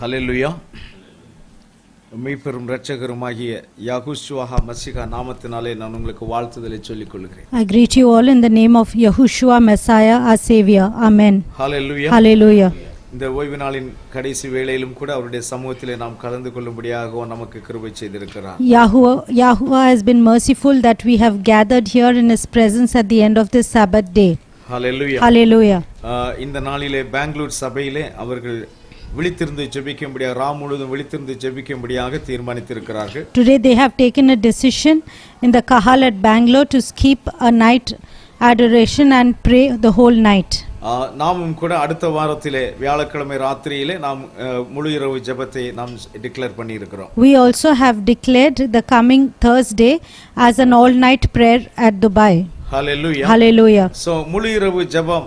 ஹல்லேலூயா. மெய்ப்பெரும் இரட்சகருமாகிய யஹோவா மஸீஹா நாமத்தினாலே நான் உங்களுக்கு வாழ்த்துதலை சொல்லிக் கொள்கிறேன். I greet you all in the name of Yahuwah Messiah our Savior. Amen. Hallelujah. Hallelujah. இந்த ஓய்வு நாளின் கடைசி வேளையிலும் கூட அவருடைய சமூகத்திலே நாம் கலந்து கொள்ளும்படியாக நமக்கு கிருபை செய்திருக்கிறார். Yahuwah has been merciful that we have gathered here in his presence at the end of this Sabbath day. Hallelujah. Hallelujah. இந்த நாளிலே பெங்களூர் சபையிலே அவர்கள் விழித்திருந்து ஜெபிக்கும்படியாக ராம் முழுவதும் விழித்திருந்து ஜெபிக்கும்படியாக தீர்மானித்திருக்கிறார்கள். Today they have taken a decision in the Kahal at Bangalore to keep a night adoration and pray the whole night. நாமும் கூட அடுத்த வாரத்திலே வியாழக்கிழமை ராத்திரியிலே நாம் முழு இரவு ஜெபத்தை நாம் டிக்ளேர் பண்ணி இருக்கிறோம். We also have declared the coming Thursday as an all night prayer at Dubai. Hallelujah. Hallelujah. So முழு இரவு ஜெபம்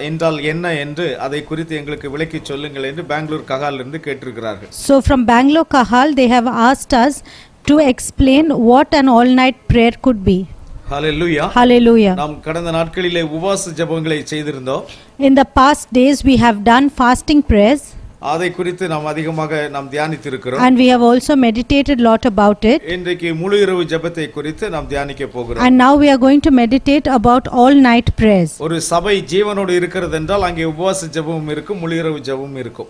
என்றால் என்ன என்று அதை குறித்து எங்களுக்கு விளக்கி சொல்லுங்கள் என்று பெங்களூர் கஹால் இருந்து கேட்டிருக்கிறார்கள். So from Bangalore Kahal they have asked us to explain what an all night prayer could be. Hallelujah. Hallelujah. நாம் கடந்த நாட்களிலே உபவாச ஜெபங்களை செய்திருந்தோம். In the past days we have done fasting prayers. அதை குறித்து நாம் அதிகமாக நாம் தியானித்திருக்கிறோம். And we have also meditated lot about it. இன்றைக்கு முழு இரவு ஜெபத்தை குறித்து நாம் தியானிக்க போகிறோம். And now we are going to meditate about all night prayers. ஒரு சபை ஜீவனோடு இருக்கிறது என்றால் அங்கே உபவாச ஜெபமும் இருக்கும், முழு இரவு ஜெபமும் இருக்கும்.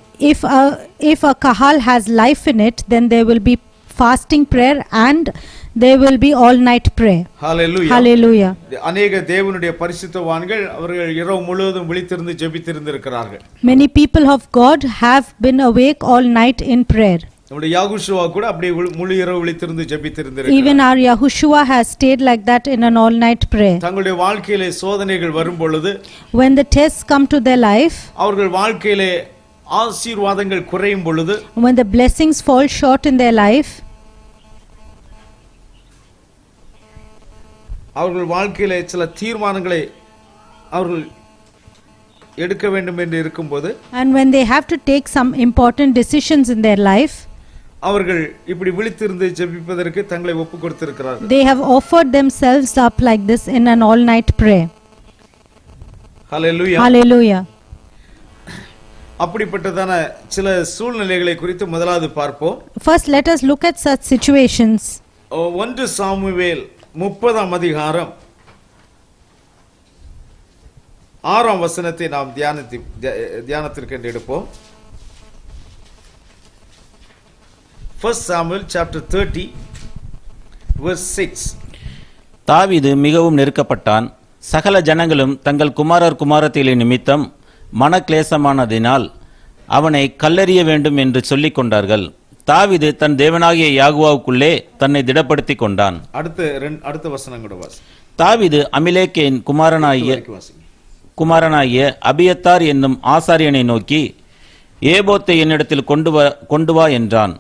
If a kahal has life in it, then there will be fasting prayer and there will be all night prayer. Hallelujah. Hallelujah. அநேக தேவனுடைய பரிசுத்தவான்கள் அவர்கள் இரவு முழுவதும் விழித்திருந்து ஜெபித்திருக்கிறார்கள். Many people of God have been awake all night in prayer. நம்முடைய யாகுஷுவா கூட அப்படியே முழு இரவு விழித்திருந்து ஜெபித்திருக்கிறார். Even our Yahuwah has stayed like that in an all night prayer. தங்களுடைய வாழ்க்கையிலே சோதனைகள் வரும் பொழுது, when the tests come to their life, அவர்கள் வாழ்க்கையிலே ஆசீர்வாதங்கள் குறையும் பொழுது, when the blessings fall short in their life, அவர்கள் வாழ்க்கையிலே சில தீர்மானங்களை அவர்கள் எடுக்க வேண்டும் என்று இருக்கும்போது, and when they have to take some important decisions in their life, அவர்கள் இப்படி விழித்திருந்து ஜெபிப்பதற்கு தங்களை ஒப்புக் கொடுத்திருக்கிறார்கள். they have offered themselves up like this in an all night prayer. Hallelujah. Hallelujah. அப்படிப்பட்டதான சில சூழ்நிலைகளை குறித்து முதலாவது பார்ப்போம். First let us look at such situations. 1 Samuel 30ஆம் அதிகாரம் 6ஆம் வசனத்தை நாம் தியானத்திற்கு எடுப்போம். 1 Samuel chapter 30 verse 6. தாவீது மிகவும் நெருக்கப்பட்டான். சகல ஜனங்களும் தங்கள் குமாரத்திலே நிமித்தம் மனக்லேசமானதினால் அவனை கல்லெறிய வேண்டும் என்று சொல்லிக் கொண்டார்கள். தாவீது தன் தேவனாகிய யாகுவாவுக்குள்ளே தன்னை திடப்படுத்தி கொண்டான். அடுத்த வசனம் கூட வாசி. தாவீது அமிலேக்கின் குமாரனாகிய அபியத்தார் என்னும் ஆசாரியனை நோக்கி, ஏபோத்தை என்னிடத்தில் கொண்டு வா என்றான்.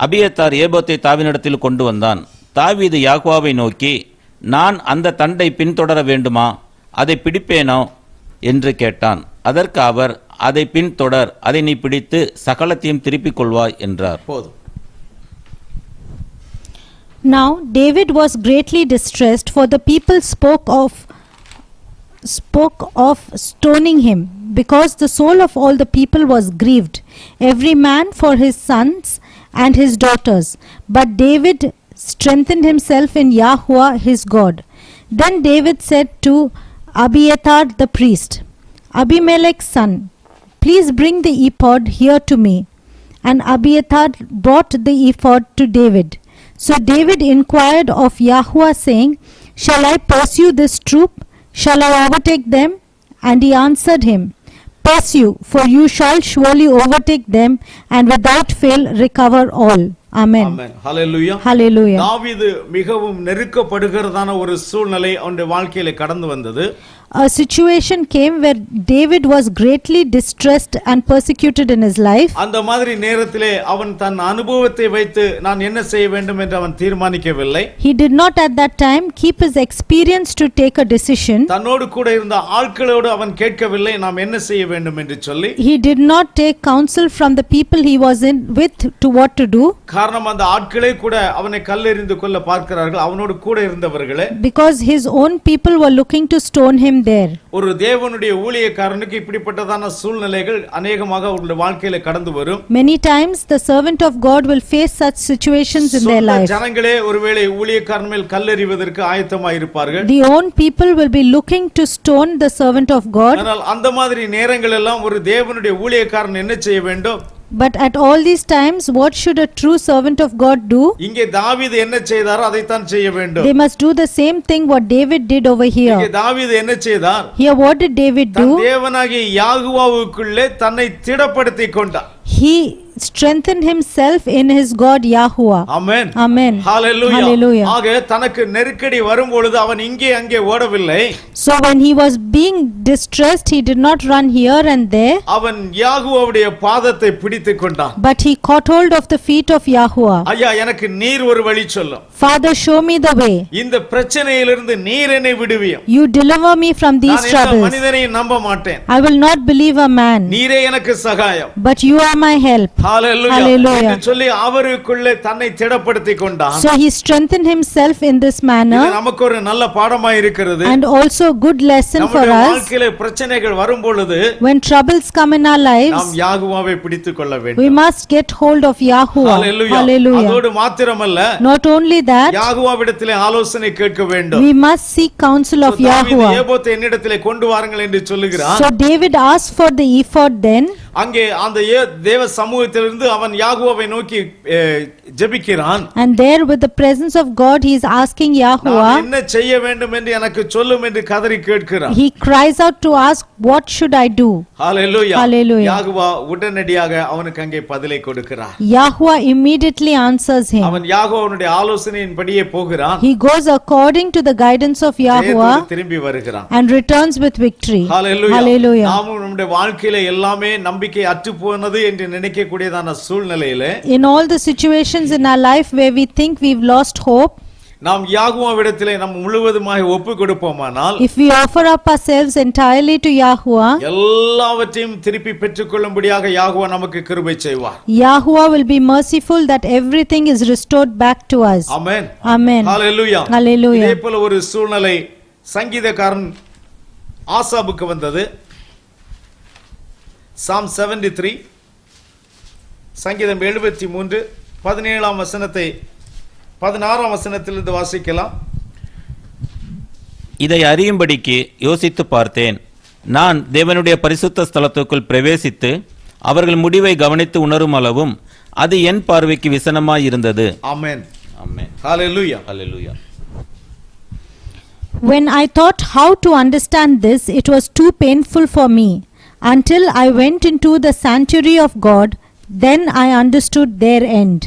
அபியத்தார் ஏபோத்தை தாவீதினிடத்தில் கொண்டு வந்தான். தாவீது யாகுவாவை நோக்கி, நான் அந்த தண்டை பின்தொடர வேண்டுமா? அதை பிடிப்பேனோ என்று கேட்டான். அதற்கு அவர், அதை பின்தொடர், அதை நீ பிடித்து சகலத்தையும் திருப்பிக் கொள்வாய் என்றார். Now David was greatly distressed, for the people spoke of stoning him, because the soul of all the people was grieved, every man for his sons and his daughters. But David strengthened himself in Yahuwah his God. Then David said to Abiathar the priest, Abimelech's son, please bring the ephod here to me. And Abiathar brought the ephod to David. So David inquired of Yahuwah, saying, shall I pursue this troop? Shall I overtake them? And he answered him, pursue, for you shall surely overtake them, and without fail recover all. Amen. Amen. Hallelujah. Hallelujah. தாவீது மிகவும் நெருக்கப்படுகிறதான ஒரு சூழ்நிலை அவனுடைய வாழ்க்கையிலே கடந்து வந்தது. A situation came where David was greatly distressed and persecuted in his life. அந்த மாதிரி நேரத்திலே அவன் தன் அனுபவத்தை வைத்து நான் என்ன செய்ய வேண்டும் என்று அவன் தீர்மானிக்கவில்லை. He did not at that time keep his experience to take a decision. தன்னோடு கூட இருந்த ஆட்களோடு அவன் கேட்கவில்லை நாம் என்ன செய்ய வேண்டும் என்று சொல்லி. He did not take counsel from the people he was in with to what to do. காரணம் அந்த ஆட்களே கூட அவனை கல்லெறிந்து கொள்ள பார்க்கிறார்கள், அவனோடு கூட இருந்தவர்களே. Because his own people were looking to stone him there. ஒரு தேவனுடைய ஊழியக்காரனுக்கு இப்படிப்பட்டதான சூழ்நிலைகள் அநேகமாக அவருடைய வாழ்க்கையில கடந்து வரும். Many times the servant of God will face such situations in their life. ஜனங்களே ஒருவேளை ஊழியக்காரன் மேல் கல்லெறிவதற்கு ஆயத்தமாய் இருப்பார்கள். The own people will be looking to stone the servant of God. ஆனால் அந்த மாதிரி நேரங்கள் எல்லாம் ஒரு தேவனுடைய ஊழியக்காரன் என்ன செய்ய வேண்டும்? But at all these times, what should a true servant of God do? இங்கே தாவீது என்ன செய்தாரோ அதைத்தான் செய்ய வேண்டும். They must do the same thing what David did over இங்கே here. தாவீது என்ன செய்தார்? Here what did David do? தேவனாகிய யாகுவாவுக்குள்ளே தன்னை திடப்படுத்திக் கொண்டார். He strengthened himself in his God Yahuwah. Amen. Amen. Hallelujah. Hallelujah. ஆக தனக்கு நெருக்கடி வரும் பொழுது அவன் இங்கே அங்கே ஓடவில்லை. So when he was being distressed, he did not run here and there. அவன் யாகுவாவுடைய பாதத்தை பிடித்துக் கொண்டான். But he caught hold of the feet of Yahuwah. ஐயா, எனக்கு நீர் ஒரு வழி சொல்லும். Father, show me the way. இந்த பிரச்சனையிலிருந்து நீர் என்னை விடுவியும். You deliver me from these நான் troubles. மனிதனையும் நம்ப மாட்டேன். I will not believe a man. நீரே எனக்கு சகாயம். But you are my help. Hallelujah. Hallelujah. என்று சொல்லி அவருக்குள்ளே தன்னை திடப்படுத்திக் கொண்டான். So he strengthened himself in this இது manner. நமக்கு ஒரு நல்ல பாடமாய் இருக்கிறது. And also good lesson for நம்முடைய us. வாழ்க்கையிலே பிரச்சனைகள் வரும் பொழுது When troubles come in our lives, நாம் யாகுவாவை பிடித்துக் கொள்ள we வேண்டும். must get hold of Yahuwah. Hallelujah. Hallelujah. அதோடு மாத்திரமல்ல, Not only that, யாகுவாவிடத்திலே ஆலோசனை கேட்க வேண்டும். we must seek counsel of தாவீது Yahuwah. ஏபோத்தை என்னிடத்திலே கொண்டு வாருங்கள் என்று சொல்லுகிறான். So David asked for the ephod then. அங்கே அந்த தேவ சமூகத்திலிருந்து அவன் யாகுவாவை நோக்கி ஜெபிக்கிறான். And there with the presence of God he is asking நான் Yahuwah. என்ன செய்ய வேண்டும் என்று எனக்கு சொல்லும் என்று கதறி கேட்கிறான். He cries out to ask, what should I do? Hallelujah. Hallelujah. யாகுவா உடனடியாக அவனுக்கு அங்கே பதிலை கொடுக்கிறார். Yahuwah immediately answers him. அவன் யாகுவாவுடைய ஆலோசனையின்படியே போகிறான். He goes according to the guidance of Yahuwah ஜெயத்தோடு திரும்பி வருகிறான். and returns with victory. Hallelujah. Hallelujah. நாமும் நம்முடைய வாழ்க்கையில எல்லாமே நம்பிக்கை அற்று போனது என்று நினைக்கக்கூடியதான சூழ்நிலையிலே In all the situations in our life where we think we've lost hope, நாம் யாகுவாவிடத்திலே நாம் முழுவதுமாக ஒப்பு கொடுப்போமானால், if we offer up ourselves entirely to Yahuwah, எல்லாவற்றையும் திருப்பி பெற்றுக்கொள்ளும்படியாக யாகுவா நமக்கு கிருபை செய்வார். Yahuwah will be merciful that everything is restored back to us. Amen. Amen. Hallelujah. Hallelujah. இதே போல ஒரு சூழ்நிலை சங்கீதக்காரன் ஆசாபுக்கு வந்தது. Psalm 73 சங்கீதம் 73 17ஆம் வசனத்தை 16ஆம் வசனத்திலிருந்து வாசிக்கலாம். இதை அறியும்படிக்கு யோசித்து பார்த்தேன். நான் தேவனுடைய பரிசுத்த ஸ்தலத்துக்குள் பிரவேசித்து அவர்கள் முடிவை கவனித்து உணரும் அளவும் அது என் பார்வைக்கு விசனமாய் இருந்தது. ஆமென். ஆமென். ஹalleluya. ஹalleluya. When I thought how to understand this, it was too painful for me. Until I went into the sanctuary of God, then I understood their end.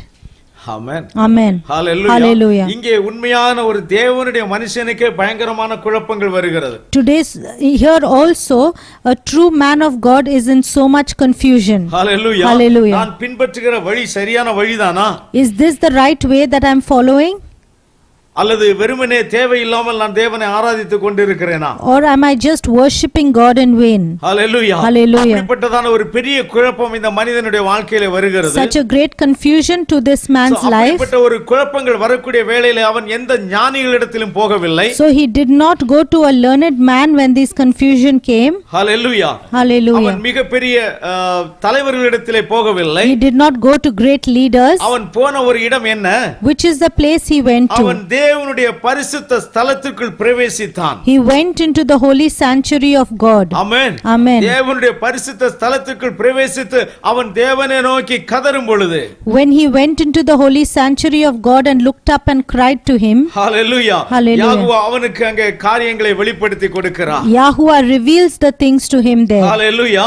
Amen. Amen. Hallelujah. Hallelujah. இங்கே உண்மையான ஒரு தேவனுடைய மனுஷனுக்கே பயங்கரமான குழப்பங்கள் வருகிறது. Today's here also a true man of God is in so much confusion. Hallelujah. Hallelujah. நான் பின்பற்றுகிற வழி சரியான வழிதானா? Is this the right way that I am following? அல்லது வெறுமனே தேவையில்லாமல் நான் தேவனை ஆராதித்துக் கொண்டிருக்கிறேனா? Or am I just worshipping God in vain? Hallelujah. Hallelujah. இப்படிப்பட்டதான ஒரு பெரிய குழப்பம் இந்த மனிதனுடைய வாழ்க்கையில வருகிறது. Such a great confusion to this man's life. இப்படிப்பட்ட ஒரு குழப்பங்கள் வரக்கூடிய வேளையிலே அவன் எந்த ஞானிகளிடத்திலும் போகவில்லை. So he did not go to a learned man when this confusion came. Hallelujah. Hallelujah. அவன் மிகப்பெரிய தலைவர்களிடத்திலே போகவில்லை. He did not go to great leaders. அவன் போன ஒரு இடம் என்ன? Which is the place he went to? அவன் தேவனுடைய பரிசுத்த ஸ்தலத்துக்குள் பிரவேசித்தான். He went into the holy sanctuary of God. Amen. Amen. தேவனுடைய பரிசுத்த ஸ்தலத்துக்குள் பிரவேசித்து அவன் தேவனை நோக்கி கதறும் பொழுது, When he went into the holy sanctuary of God and looked up and cried to him, hallelujah. Hallelujah. யாகுவா அவனுக்கு அங்கே காரியங்களை வெளிப்படுத்தி கொடுக்கிறார். Yahuwah reveals the things to him there. ஹalleluya.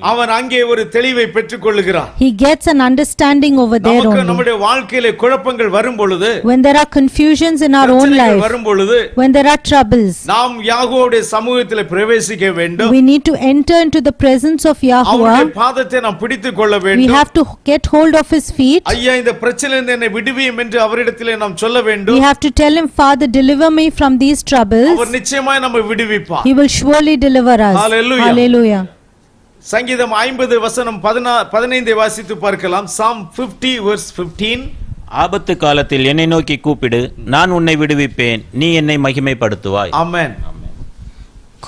அவன் அங்கே ஒரு தெளிவை பெற்றுக்கொள்கிறான். He gets an understanding over there நமக்கு only. நம்முடைய வாழ்க்கையிலே குழப்பங்கள் வரும் பொழுது, When there are confusions in our own life, வரும் பொழுது, when there are troubles, நாம் யாகுவோடைய சமூகத்திலே பிரவேசிக்க வேண்டும். we need to enter into the presence of அவருடைய Yahuwah. பாதத்தை நாம் பிடித்துக் கொள்ள We வேண்டும். have to get hold of his feet. ஐயா, இந்த பிரச்சனையிலிருந்து என்னை விடுவியும் என்று அவரிடத்திலே நாம் சொல்ல We வேண்டும். have to tell him, Father, deliver me from these troubles. அவர் நிச்சயமாய் நம்மை விடுவிப்பார். He will surely deliver us. Hallelujah. Hallelujah. சங்கீதம் 50 வசனம் 15 வாசித்து பார்க்கலாம். Psalm 50 verse 15. ஆபத்து காலத்தில் என்னை நோக்கி கூப்பிடு, நான் உன்னை விடுவிப்பேன், நீ என்னை மகிமைப்படுத்துவாய். Amen.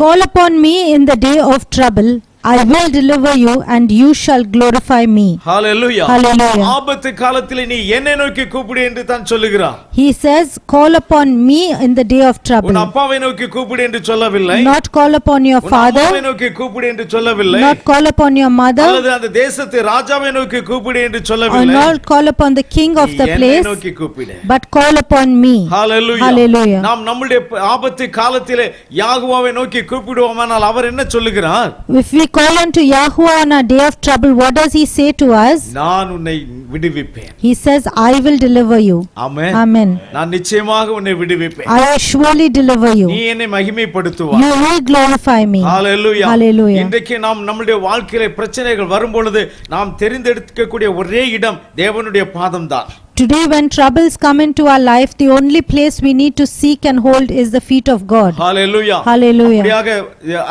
Call upon me in the day of trouble. I will deliver you and you shall glorify me. Hallelujah. Hallelujah. ஆபத்து காலத்திலே நீ என்னை நோக்கி கூப்பிடு என்று தான் சொல்லுகிறார். He says, call upon me in the day of உன் trouble. அப்பாவை நோக்கி கூப்பிடு என்று சொல்லவில்லை. Not call upon your உன் father. அம்மாவை நோக்கி கூப்பிடு என்று சொல்லவில்லை. Not call upon your mother. அல்லது அந்த தேசத்து ராஜாவை நோக்கி கூப்பிடு என்று Or சொல்லவில்லை. not call upon the king of the என்னை place. நோக்கி கூப்பிடு. But call upon me. Hallelujah. Hallelujah. நாம் நம்முடைய ஆபத்து காலத்திலே யாகுவாவை நோக்கி கூப்பிடுவோமானால் அவர் என்ன சொல்லுகிறார்? If we call unto Yahuwah on our day of trouble, what does he say to us? நான் உன்னை விடுவிப்பேன். He says, I will deliver you. Amen. Amen. நான் நிச்சயமாக உன்னை விடுவிப்பேன். I will surely deliver you. நீ என்னை மகிமைப்படுத்துவாய். You will glorify me. Hallelujah. Hallelujah. இன்றைக்கு நாம் நம்முடைய வாழ்க்கையிலே பிரச்சனைகள் வரும் பொழுது நாம் தெரிந்தெடுக்கக்கூடிய ஒரே இடம் தேவனுடைய பாதம்தான். Today when troubles come into our life, the only place we need to seek and hold is the feet of God. Hallelujah. Hallelujah. அப்படியாக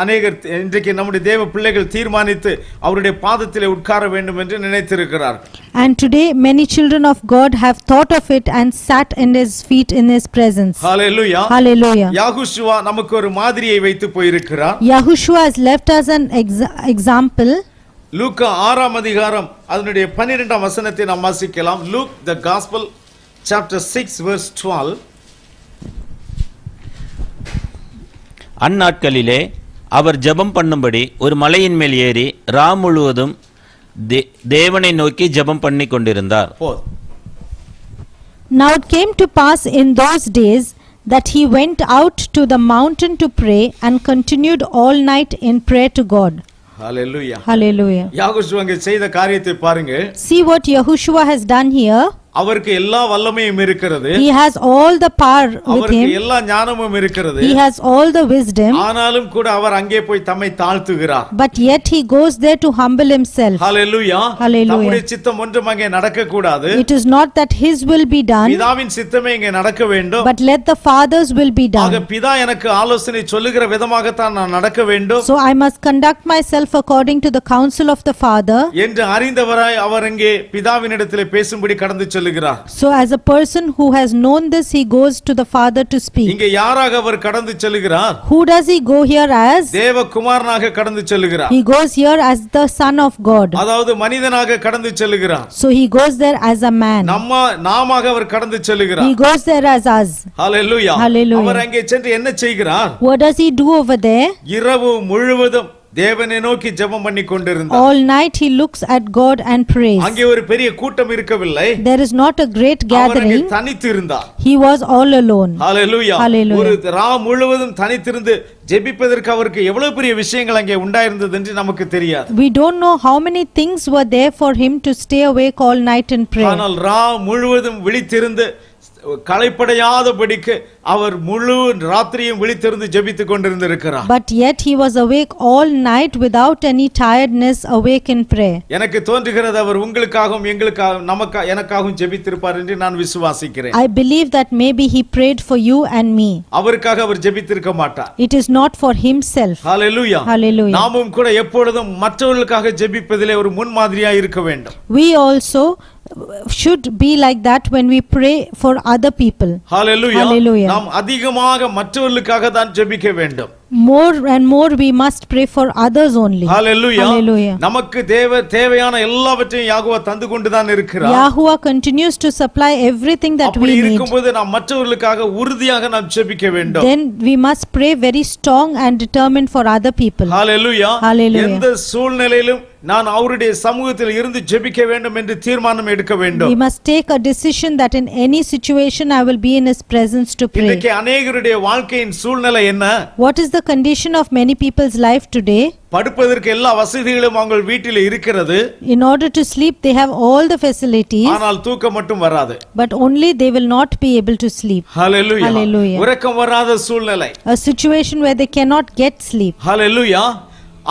அநேகர் இன்றைக்கு நம்முடைய தேவ பிள்ளைகள் தீர்மானித்து அவருடைய பாதத்திலே உட்கார வேண்டும் என்று நினைத்திருக்கிறார்கள். And today many children of God have thought of it and sat in his feet in his presence. Hallelujah. Hallelujah. யாகுஷுவா நமக்கு ஒரு மாதிரியை வைத்து போயிருக்கிறார். Yahushua has left us an example. லூக்கா 6ஆம் அதிகாரம் அதனுடைய 12ஆம் வசனத்தை நாம் வாசிக்கலாம். Luke the Gospel chapter 6 verse 12. அந்நாட்களிலே அவர் ஜெபம் பண்ணும்படி ஒரு மலையின் மேல் ஏறி முழுவதும் தேவனை நோக்கி ஜெபம் பண்ணி கொண்டிருந்தார். Now it came to pass in those days that he went out to the mountain to pray and continued all night in prayer to God. Hallelujah. Hallelujah. யாகுஷுவா அங்கே செய்த காரியத்தை பாருங்க. See what Yahushua has done here. அவருக்கு எல்லா வல்லமையும் இருக்கிறது. He has all the power with அவருக்கு him. எல்லா ஞானமும் இருக்கிறது. He has all the wisdom. ஆனாலும் கூட அவர் அங்கே போய் தம்மை தாழ்த்துகிறார். But yet he goes there to humble himself. Hallelujah. Hallelujah. நம்முடைய சித்தம் ஒன்றும் அங்கே நடக்க கூடாது. It is not that his will be done, பிதாவின் சித்தமே இங்கே நடக்க வேண்டும். but let the Father's will be ஆக done. பிதா எனக்கு ஆலோசனை சொல்லுகிற விதமாக தான் நான் நடக்க வேண்டும் So I must conduct myself according to the counsel of the Father. என்று அறிந்தவராய் அவர் அங்கே பிதாவினிடத்திலே பேசும்படி கடந்து செல்லுகிறார். So as a person who has known this, he goes to the Father to speak. இங்கே யாராக அவர் கடந்து செல்லுகிறார்? Who does he go here as? தேவகுமாரனாக கடந்து செல்லுகிறார். He goes here as the Son of God. அதாவது மனிதனாக கடந்து செல்லுகிறார். So he goes there as a man. நாமாக அவர் கடந்து செல்லுகிறார். He goes there as us. Hallelujah. Hallelujah. அவர் அங்கே சென்று என்ன செய்கிறார்? What does he do over there? இரவு முழுவதும் தேவனை நோக்கி ஜெபம் பண்ணி கொண்டிருந்தார். All night he looks at God and prays. அங்கே ஒரு பெரிய கூட்டம் இருக்கவில்லை. There is not a great gathering. அவர் தனித்து இருந்தார். He was all alone. Hallelujah. Hallelujah. ஒரு முழுவதும் தனித்திருந்து ஜெபிப்பதற்கு அவருக்கு எவ்வளவு பெரிய விஷயங்கள் அங்கே உண்டாயிருந்தது என்று நமக்கு தெரியாது. We don't know how many things were there for him to stay awake all night in prayer. ஆனால் முழுவதும் விழித்திருந்து களைப்படையாதபடிக்கு அவர் முழு ராத்திரியும் விழித்திருந்து ஜெபித்துக் கொண்டிருந்திருக்கிறார். But yet he was awake all night without any tiredness, awake in prayer. எனக்கு தோன்றுகிறது அவர் உங்களுக்காகவும் எங்களுக்காகவும் எனக்காகவும் ஜெபித்திருப்பார் என்று நான் விசுவாசிக்கிறேன். I believe that maybe he prayed for you and me. அவருக்காக அவர் ஜெபித்திருக்க மாட்டார். It is not for himself. Hallelujah. Hallelujah. நாமும் கூட எப்பொழுதும் மற்றவர்களுக்காக ஜெபிப்பதிலே ஒரு முன்மாதிரியாக இருக்க வேண்டும். We also should be like that when we pray for other people. Hallelujah. Hallelujah. நாம் அதிகமாக மற்றவர்களுக்காக தான் ஜெபிக்க வேண்டும். More and more we must pray for others only. Hallelujah. Hallelujah. நமக்கு தேவையான எல்லாவற்றையும் யாகுவா தந்து கொண்டு தான் இருக்கிறார். Yahuwah continues to supply everything that we அப்படி need. இருக்கும்போது நாம் மற்றவர்களுக்காக உறுதியாக நாம் ஜெபிக்க வேண்டும். Then we must pray very strong and determined for other people. Hallelujah. Hallelujah. எந்த சூழ்நிலையிலும் நான் அவருடைய சமூகத்தில் இருந்து ஜெபிக்க வேண்டும் என்று தீர்மானம் எடுக்க வேண்டும். We must take a decision that in any situation I will be in his presence to pray. இன்னைக்கு अनेகருடைய வாழ்க்கையின் சூழ்நிலை என்ன? What is the condition of many people's life today? படுப்பதற்கு எல்லா வசதிகளும் அவங்க வீட்டில் இருக்கிறது. In order to sleep they have all the facilities. ஆனால் தூக்கம் மட்டும் வராது. But only they will not be able to sleep. Hallelujah. Hallelujah. உறக்கம் வராத சூழ்நிலை. A situation where they cannot get sleep. Hallelujah.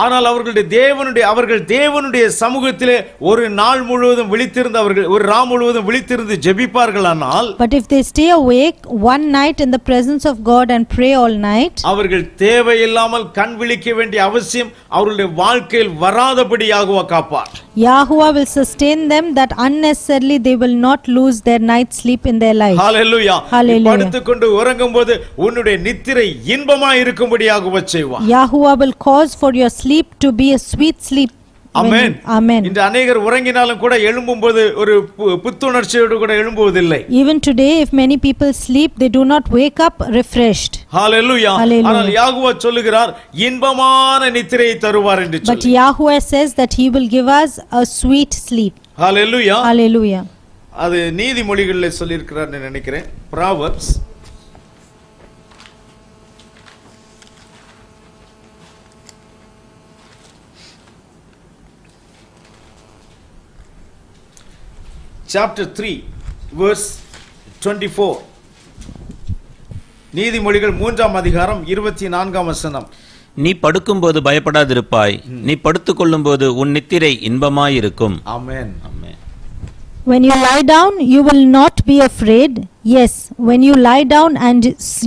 ஆனால் அவர்கள் தேவனுடைய சமூகத்திலே ஒரு நாள் முழுவதும் விழித்திருந்து ஒரு ராம் முழுவதும் விழித்திருந்து ஜெபிப்பார்களானால், but if they stay awake one night in the presence of God and pray all night, அவர்கள் தேவையில்லாமல் கண் விழிக்க வேண்டிய அவசியம் அவர்களுடைய வாழ்க்கையில் வராதபடி யாகுவா காப்பார். Yahuwah will sustain them that unnecessarily they will not lose their night sleep in their life. Hallelujah. Hallelujah. படுத்துக்கொண்டு உறங்கும்போது உன்னுடைய நித்திரை இன்பமாய் இருக்கும்படியாக செய்வார். Yahuwah will cause for your sleep to be a sweet sleep. Amen. Amen. இந்த அநேகர் உறங்கினாலும் கூட எழும்பும்போது ஒரு புத்துணர்ச்சியோடு கூட எழும்புவதில்லை. Even today if many people sleep they do not wake up refreshed. Hallelujah. ஆனால் யாகுவா சொல்லுகிறார் இன்பமான நித்திரையை தருவார் என்று சொல்லி. But Yahuwah says that he will give us a sweet sleep. Hallelujah. Hallelujah. அது நீதிமொழிகளிலே சொல்லி இருக்கிறார்னு நினைக்கிறேன். Proverbs chapter 3 verse 24. நீதிமொழிகள் 3ஆம் அதிகாரம் 24ஆம் வசனம். நீ படுக்கும்போது பயப்படாதிருப்பாய், நீ படுத்துக்கொள்ளும்போது உன் நித்திரை இன்பமாயிருக்கும். ஆமென். ஆமென். When you lie down you will not be afraid. Yes, when you lie down and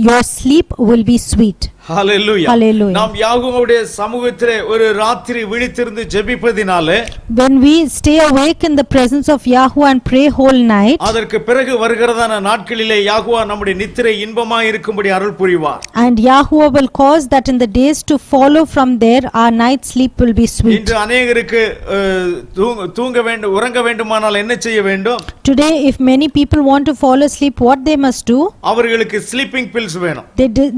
your sleep will be sweet. Hallelujah. Hallelujah. நாம் யாகுவோடைய சமூகத்திலே ஒரு ராத்திரி விழித்திருந்து ஜெபிப்பதினாலே, when we stay awake in the presence of Yahuwah and pray whole night, அதற்கு பிறகு வருகிறதான நாட்களிலே யாகுவா நம்முடைய நித்திரை இன்பமாய் இருக்கும்படி அருள் புரிவார். and Yahuwah will cause that in the days to follow from there our night sleep will be sweet. இன்று அநேகருக்கு தூங்க வேண்டும் உறங்க வேண்டுமானால் என்ன செய்ய வேண்டும்? Today if many people want to fall asleep, what they must do? அவர்களுக்கு ஸ்லீப்பிங் பில்ஸ் வேணும்.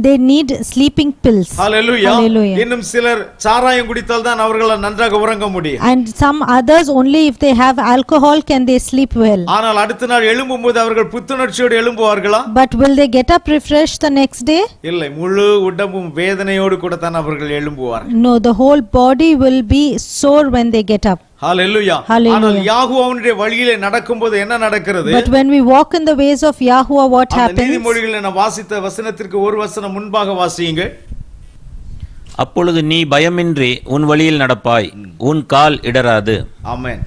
They need sleeping pills. Hallelujah. Hallelujah. இன்னும் சிலர் சாராயம் குடித்தால் தான் அவர்களால் நன்றாக உறங்க முடியும். and some others only if they have alcohol can they sleep well. ஆனால் அடுத்த நாள் எழும்பும்போது அவர்கள் புத்துணர்ச்சியோடு எழும்புவார்களா? but will they get up refreshed the next day? இல்லை, முழு உடம்பும் வேதனையோடு கூட தான் அவர்கள் எழும்புவார்கள். no, the whole body will be sore when they get up. Hallelujah. ஆனால் யாகுவாவுடைய வழியிலே நடக்கும்போது என்ன நடக்கிறது? but when we walk in the ways of Yahuwah, what happens? நீதிமொழிகளில் நான் வாசித்த வசனத்திற்கு ஒரு வசனம் முன்பாக வாசியுங்க. அப்பொழுது நீ பயமின்றி உன் வழியில் நடப்பாய், உன் கால் இடராது. ஆமென்.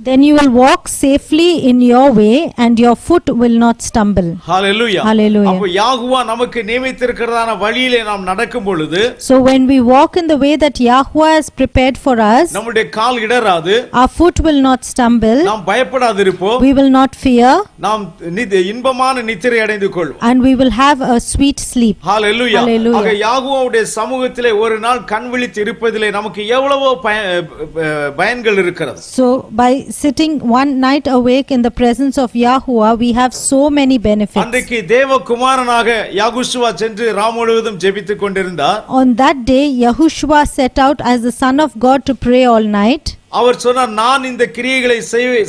then you will walk safely in your way and your foot will not stumble. Hallelujah. Hallelujah. அப்ப யாகுவா நமக்கு நியமித்திருக்கிறதான வழியிலே நாம் நடக்கும் பொழுது, so when we walk in the way that Yahuwah has prepared for us, நம்முடைய கால் இடராது, our foot will not stumble, நாம் பயப்படாதிருப்போம், we will not fear, நாம் இன்பமான நித்திரை அடைந்து கொள்வோம், and we will have a sweet sleep. Hallelujah. Hallelujah. ஆக யாகுவாவுடைய சமூகத்திலே ஒரு நாள் கண் விழித்து இருப்பதிலே நமக்கு எவ்வளவோ பயன்கள் இருக்கிறது. so by sitting one night awake in the presence of Yahuwah we have so many benefits. அன்றைக்கு தேவகுமாரனாக யாகுஷுவா சென்று ராம் முழுவதும் ஜெபித்துக் கொண்டிருந்தார். on that day Yahushua set out as the son of God to pray all night. அவர் சொன்னார், நான் இந்த கிரியைகளை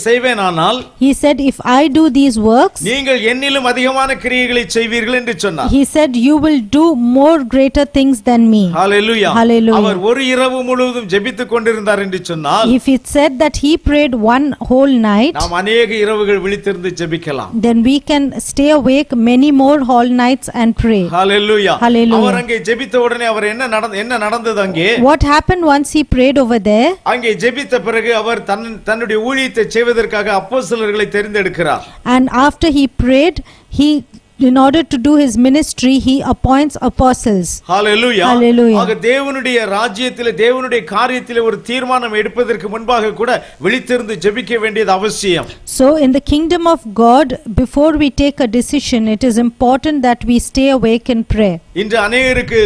செய்வேனானால், he said if I do these works, நீங்கள் என்னிலும் அதிகமான கிரியைகளை செய்வீர்கள் என்று சொன்னார். he said you will do more greater things than me. Hallelujah. Hallelujah. அவர் ஒரு இரவு முழுவதும் ஜெபித்துக் கொண்டிருந்தார் என்று சொன்னால், if it said that he prayed one whole night, நாம் அநேக இரவுகள் விழித்திருந்து ஜெபிக்கலாம். then we can stay awake many more whole nights and pray. Hallelujah. Hallelujah. அவர் அங்கே ஜெபித்த உடனே அவர் என்ன நடந்தது அங்கே? what happened once he prayed over there? அங்கே ஜெபித்த பிறகு அவர் தன்னுடைய ஊழியத்தை செய்வதற்காக அப்போஸ்தலர்களை தெரிந்தெடுக்கிறார். and after he prayed, he in order to do his ministry he appoints apostles. Hallelujah. Hallelujah. ஆக தேவனுடைய ராஜ்யத்திலே தேவனுடைய காரியத்திலே ஒரு தீர்மானம் எடுப்பதற்கு முன்பாக கூட விழித்திருந்து ஜெபிக்க வேண்டியது அவசியம். so in the kingdom of God, before we take a decision, it is important that we stay awake in prayer. இன்று அநேகருக்கு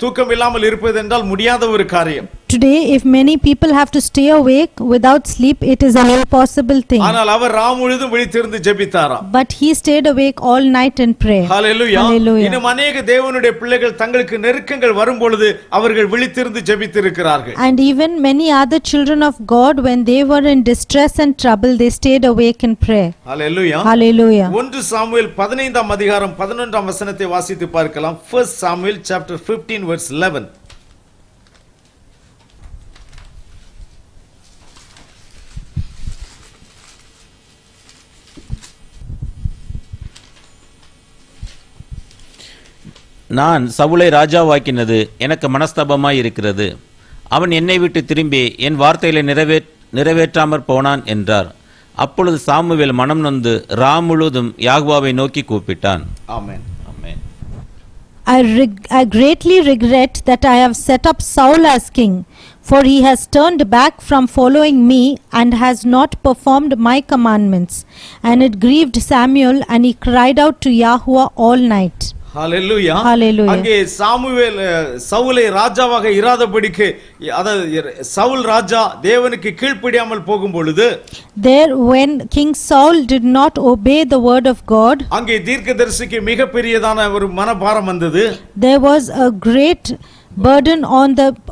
தூக்கம் இல்லாமல் இருப்பது என்றால் முடியாத ஒரு காரியம். today if many people have to stay awake without sleep, it is an impossible thing. ஆனால் அவர் ராம் முழுவதும் விழித்திருந்து ஜெபித்தாராம். but he stayed awake all night in prayer. Hallelujah. Hallelujah. இன்னும் அநேக தேவனுடைய பிள்ளைகள் தங்களுக்கு நெருக்கங்கள் வரும் பொழுது அவர்கள் விழித்திருந்து ஜெபித்திருக்கிறார்கள். and even many other children of God, when they were in distress and trouble, they stayed awake in prayer. Hallelujah. Hallelujah. 1 Samuel 15ஆம் அதிகாரம் 11ஆம் வசனத்தை வாசித்து பார்க்கலாம். 1 Samuel chapter 15 verse 11. நான் சவுலை ராஜாவாக்கினது எனக்கு மனஸ்தாபமாய் இருக்கிறது. அவன் என்னை விட்டு திரும்பி என் வார்த்தைகளை நிறைவேற்றாமற் போனான் என்றார். அப்பொழுது சாமுவேல் மனம் நொந்து முழுதும் யாகுவாவை நோக்கி கூப்பிட்டான். ஆமென். ஆமென். I greatly regret that I have set up Saul as king, for he has turned back from following me and has not performed my commandments. And it grieved Samuel, and he cried out to Yahuwah all night. Hallelujah. Hallelujah. அங்கே Samuel சவுலை ராஜாவாக இராதபடிக்கு, அதாவது சவுல் ராஜா தேவனுக்கு கீழ்ப்படியாமல் போகும் பொழுது, There when King Saul did not obey the word of God, அங்கே தீர்க்கதரிசிக்கு மிகப்பெரியதான ஒரு மனபாரம் வந்தது. there was a great burden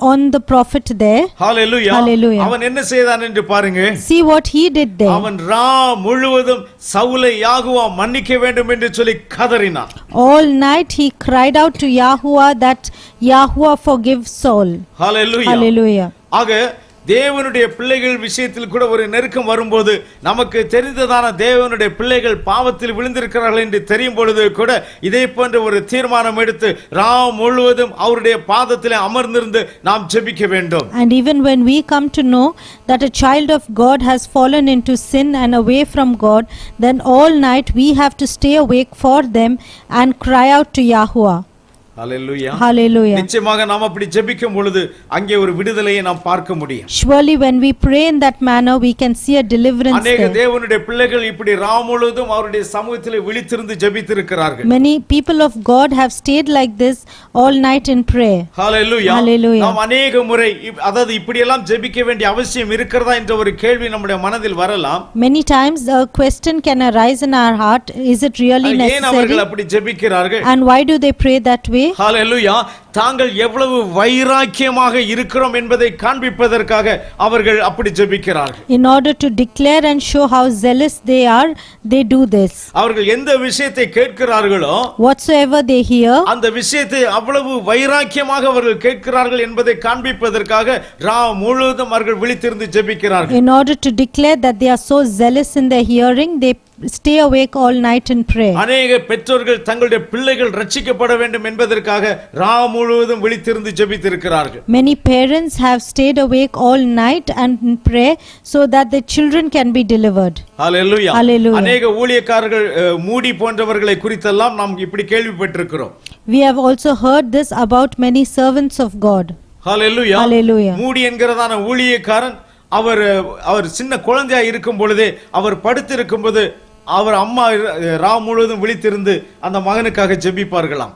on the prophet there. Hallelujah. Hallelujah. அவன் என்ன செய்தான் என்று பாருங்க. See what he did there. அவன் முழுவதும் சவுலை யாகுவா மன்னிக்க வேண்டும் என்று சொல்லி கதறினான். All night he cried out to Yahuwah that Yahuwah forgive Saul. Hallelujah. Hallelujah. ஆக தேவனுடைய பிள்ளைகள் விஷயத்தில் கூட ஒரு நெருக்கம் வரும்போது, நமக்கு தெரிந்ததான தேவனுடைய பிள்ளைகள் பாவத்தில் விழுந்திருக்கிறார்கள் என்று தெரியும் பொழுது கூட இதே போன்ற ஒரு தீர்மானம் எடுத்து முழுவதும் அவருடைய பாதத்திலே அமர்ந்திருந்து நாம் ஜெபிக்க வேண்டும். And even when we come to know that a child of God has fallen into sin and away from God, then all night we have to stay awake for them and cry out to Yahuwah. Hallelujah. Hallelujah. நிச்சயமாக நாம் அப்படி ஜெபிக்கும் பொழுது அங்கே ஒரு விடுதலையை நாம் பார்க்க முடியும். Surely when we pray in that manner we can see a deliverance அநேக there. தேவனுடைய பிள்ளைகள் இப்படி முழுவதும் அவருடைய சமூகத்திலே விழித்திருந்து ஜெபித்திருக்கிறார்கள். Many people of God have stayed like this all night in prayer. Hallelujah. Hallelujah. நாம் அநேக முறை அதாவது இப்படி எல்லாம் ஜெபிக்க வேண்டிய அவசியம் இருக்கிறதா என்ற ஒரு கேள்வி நம்முடைய மனதில் வரலாம். Many times a question can arise in our heart, is it really ஏன் அவர்கள் necessary? அப்படி ஜெபிக்கிறார்கள்? And why do they pray that way? ஹல்லேலூயா. தாங்கள் எவ்வளவு வைராக்கியமாக இருக்கிறோம் என்பதை காண்பிப்பதற்காக அவர்கள் அப்படி ஜெபிக்கிறார்கள். In order to declare and show how zealous they are, they do this. அவர்கள் எந்த விஷயத்தை கேட்கிறார்களோ, Whatsoever they hear, அந்த விஷயத்தை அவ்வளவு வைராக்கியமாக அவர்கள் கேட்கிறார்கள் என்பதை காண்பிப்பதற்காக முழுவதும் அவர்கள் விழித்திருந்து ஜெபிக்கிறார்கள். in order to declare that they are so zealous in their hearing, they stay awake all night in prayer. அநேக பெற்றோர்கள் தங்களுடைய பிள்ளைகள் ரட்சிக்கப்பட வேண்டும் என்பதற்காக முழுவதும் விழித்திருந்து ஜெபித்திருக்கிறார்கள். Many parents have stayed awake all night and in prayer so that their children can be delivered. Hallelujah. Hallelujah. அநேக ஊழியக்காரர்கள் மூடி போன்றவர்களை குறித்தெல்லாம் நாம் இப்படி கேள்விப்பட்டிருக்கிறோம். We have also heard this about many servants of God. Hallelujah. Hallelujah. மூடி என்கிறதான ஊழியக்காரன் அவர் சின்ன குழந்தையா இருக்கும் பொழுதே அவர் படுத்திருக்கும் போது அவர் அம்மா முழுவதும் விழித்திருந்து அந்த மகனுக்காக ஜெபிப்பார்களாம்.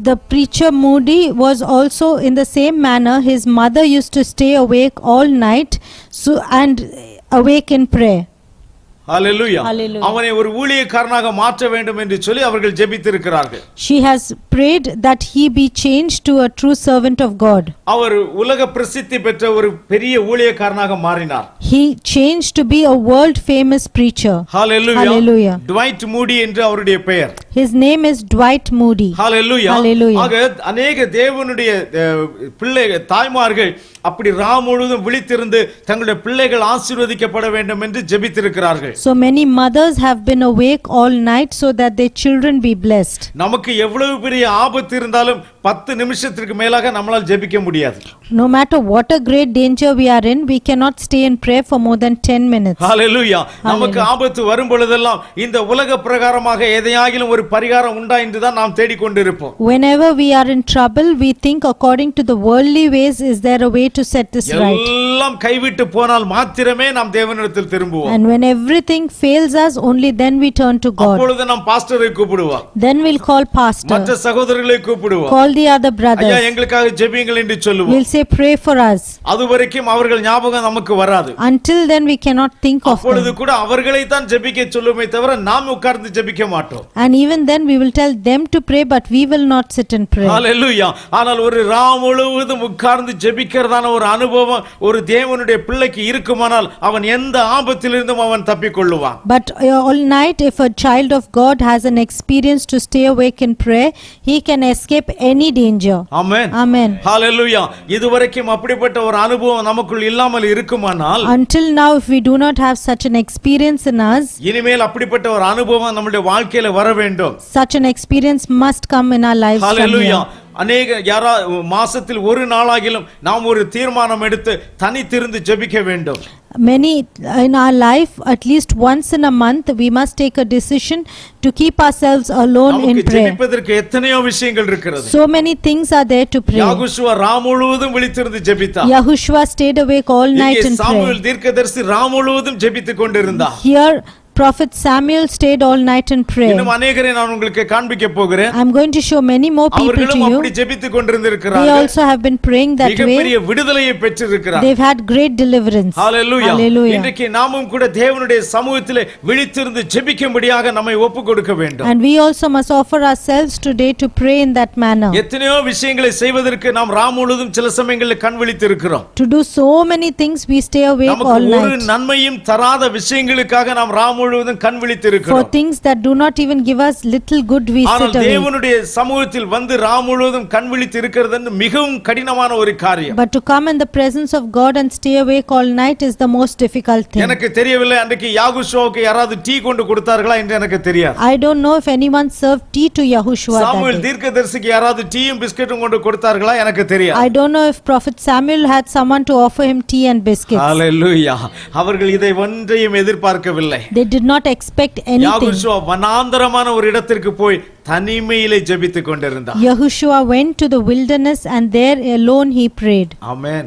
The preacher Moody was also in the same manner. His mother used to stay awake all night and awake in prayer. Hallelujah. Hallelujah. அவனை ஒரு ஊழியக்காரனாக மாற்ற வேண்டும் என்று சொல்லி அவர்கள் ஜெபித்திருக்கிறார்கள். She has prayed that he be changed to a true servant of God. அவர் உலக பிரசித்தி பெற்ற ஒரு பெரிய ஊழியக்காரனாக மாறினார். He changed to be a world famous preacher. Hallelujah. Hallelujah. Dwight Moody என்று அவருடைய பெயர். His name is Dwight Moody. Hallelujah. Hallelujah. ஆக அநேக தேவனுடைய பிள்ளைகள் தாய்மார்கள் அப்படி முழுவதும் விழித்திருந்து தங்களுடைய பிள்ளைகள் ஆசீர்வதிக்கப்பட வேண்டும் என்று ஜெபித்திருக்கிறார்கள். So many mothers have been awake all night so that their children be blessed. நமக்கு எவ்வளவு பெரிய ஆபத்து இருந்தாலும் 10 நிமிஷத்துக்கு மேலாக நம்மால் ஜெபிக்க முடியாது. No matter what a great danger we are in, we cannot stay in prayer for more than 10 minutes. Hallelujah. நமக்கு ஆபத்து வரும் பொழுதெல்லாம் இந்த உலக பிரகாரமாக எதையாகிலும் ஒரு பரிகாரம் உண்டா என்று தான் நாம் தேடிக்கொண்டிருப்போம். Whenever we are in trouble, we think according to the worldly ways, is there a way to set this right? எல்லாம் கைவிட்டு போனால் மாத்திரமே நாம் தேவனிடத்தில் திரும்புவோம். And when everything fails us, only then we turn to God. அப்பொழுது நாம் பாஸ்டரை கூப்பிடுவோம். Then we'll call pastor. மற்ற சகோதரர்களை கூப்பிடுவோம். Call the other brothers. ஐயா எங்களுக்காக ஜெபியுங்கள் என்று சொல்லுவோம். We'll say pray for us. அதுவரைக்கும் அவர்கள் ஞாபகம் நமக்கு வராது. Until then we cannot think of அப்பொழுது them. கூட அவர்களை தான் ஜெபிக்க சொல்லுமே தவிர நாம் உட்கார்ந்து ஜெபிக்க மாட்டோம். And even then we will tell them to pray, but we will not sit and pray. Hallelujah. ஆனால் ஒரு முழுவதும் உட்கார்ந்து ஜெபிக்கிறதா இப்படிப்பட்டதான ஒரு அனுபவம் ஒரு தேவனுடைய பிள்ளைக்கு இருக்குமானால் அவன் எந்த ஆபத்திலிருந்தும் அவன் தப்பிக்கொள்ளுவான். But all night, if a child of God has an experience to stay awake in prayer, he can escape any danger. Amen. Amen. Hallelujah. இதுவரைக்கும் அப்படிப்பட்ட ஒரு அனுபவம் நமக்குள் இல்லாமல் இருக்குமானால், Until now, if we do not have such an experience in us, இனிமேல் அப்படிப்பட்ட ஒரு அனுபவம் நம்முடைய வாழ்க்கையில வர வேண்டும். such an experience must come in our lives. From Hallelujah. here. அநேக மாசத்தில் ஒரு நாளாகிலும் நாம் ஒரு தீர்மானம் எடுத்து தனித்திருந்து ஜெபிக்க வேண்டும். Many in our life, at least once in a month, we must take a decision to keep ourselves alone in நமக்கு prayer. ஜெபிப்பதற்கு எத்தனையோ விஷயங்கள் இருக்கிறது. So many things are there to pray. யாகுஷுவா Ram முழுவதும் விழித்திருந்து ஜெபித்தார். Yahushua stayed awake all night in prayer. Samuel தீர்க்கதரிசி ராம் முழுவதும் ஜெபித்துக் கொண்டிருந்தார். Here Prophet Samuel stayed all night in prayer. இன்னும் அநேகரை நான் உங்களுக்கு காண்பிக்க போகிறேன். I am going to show many more people to அவர்களும் you. அப்படி ஜெபித்துக் கொண்டிருக்கிறார்கள். They also have been praying that way. மிகப்பெரிய விடுதலையை பெற்றிருக்கிறார்கள். They've had great deliverance. Hallelujah. Hallelujah. இன்றைக்கு நாமும் கூட தேவனுடைய சமூகத்திலே விழித்திருந்து ஜெபிக்கும்படியாக நம்மை ஒப்புக்கொடுக்க வேண்டும். And we also must offer ourselves today to pray in that manner. எத்தனையோ விஷயங்களை செய்வதற்கு நாம் ராம் முழுவதும் சில சமயங்களில் கண் விழித்திருக்கிறோம். To do so many things, we stay awake all நமக்கு ஒரு night. நன்மையும் தராத விஷயங்களுக்காக நாம் ராம் முழுவதும் கண் விழித்திருக்கிறோம். For things that do not even give us little good, we ஆனால் sit awake. தேவனுடைய சமூகத்தில் வந்து ராம் முழுவதும் கண் விழித்து இருக்கிறது மிகவும் கடினமான ஒரு காரியம். But to come in the presence of God and stay awake all night is the most difficult thing. எனக்கு தெரியவில்லை அன்றைக்கு யாகுஷுவாவுக்கு யாராவது டீ கொண்டு கொடுத்தார்களா என்று எனக்கு தெரியாது. I don't know if anyone served tea to Yahushua that Samuel day. தீர்க்கதரிசிக்கு யாராவது டீயும் பிஸ்கட்டும் கொண்டு கொடுத்தார்களா எனக்கு தெரியாது. I don't know if Prophet Samuel had someone to offer him tea and biscuits. Hallelujah. அவர்கள் இதை ஒன்றையும் எதிர்பார்க்கவில்லை. They did not expect anything. யாகுஷுவா வனாந்தரமான ஒரு இடத்திற்கு போய் தனிமையிலே ஜெபித்துக் கொண்டிருந்தார். Yahushua went to the wilderness and there alone he prayed. Amen.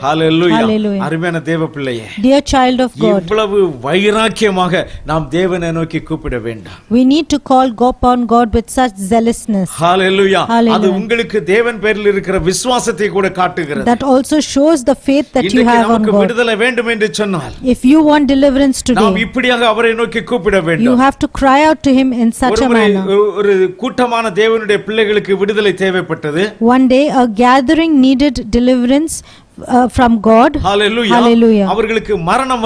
Hallelujah. Hallelujah. அருமையான தேவ பிள்ளையே, Dear child of God, இவ்வளவு வைராக்கியமாக நாம் தேவனை நோக்கி கூப்பிட வேண்டாம். we need to call upon God with such zealousness. Hallelujah. Hallelujah. அது உங்களுக்கு தேவன் பேரில் இருக்கிற விசுவாசத்தை கூட காட்டுகிறது. That also shows the faith that you இன்றைக்கு have on நமக்கு God. விடுதலை வேண்டும் என்று சொன்னால், If you want deliverance நாம் today, இப்படியாக அவரை நோக்கி கூப்பிட you வேண்டும். have to cry out to him in such a ஒருமுறை manner. ஒரு கூட்டமான தேவனுடைய பிள்ளைகளுக்கு விடுதலை தேவைப்பட்டது. One day a gathering needed deliverance from God. Hallelujah. Hallelujah. அவர்களுக்கு மரணம்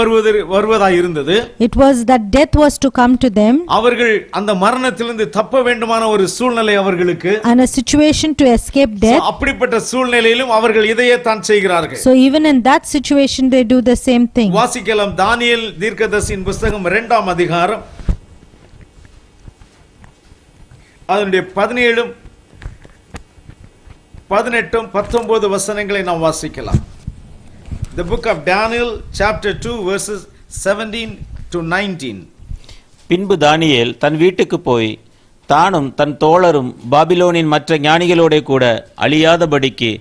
வருவதாய் இருந்தது. It was that death was to come to them. அவர்கள் அந்த மரணத்திலிருந்து தப்ப வேண்டுமான ஒரு சூழ்நிலை அவர்களுக்கு. And a situation to escape death. அப்படிப்பட்ட சூழ்நிலையிலும் அவர்கள் இதையே தான் செய்கிறார்கள். So even in that situation they do the same thing. வாசிக்கலாம் தானியேல் தீர்க்கதரிசியின் புத்தகம் 2ஆம் அதிகாரம் அதனுடைய 17 18 19 வசனங்களை நாம் வாசிக்கலாம். The book of Daniel chapter 2 verses 17 to 19. பின்பு தானியேல் தன் வீட்டுக்கு போய் தானும் தன் தோழரும் பாபிலோனின் மற்ற ஞானிகளோட கூட அழியாதபடிக்கு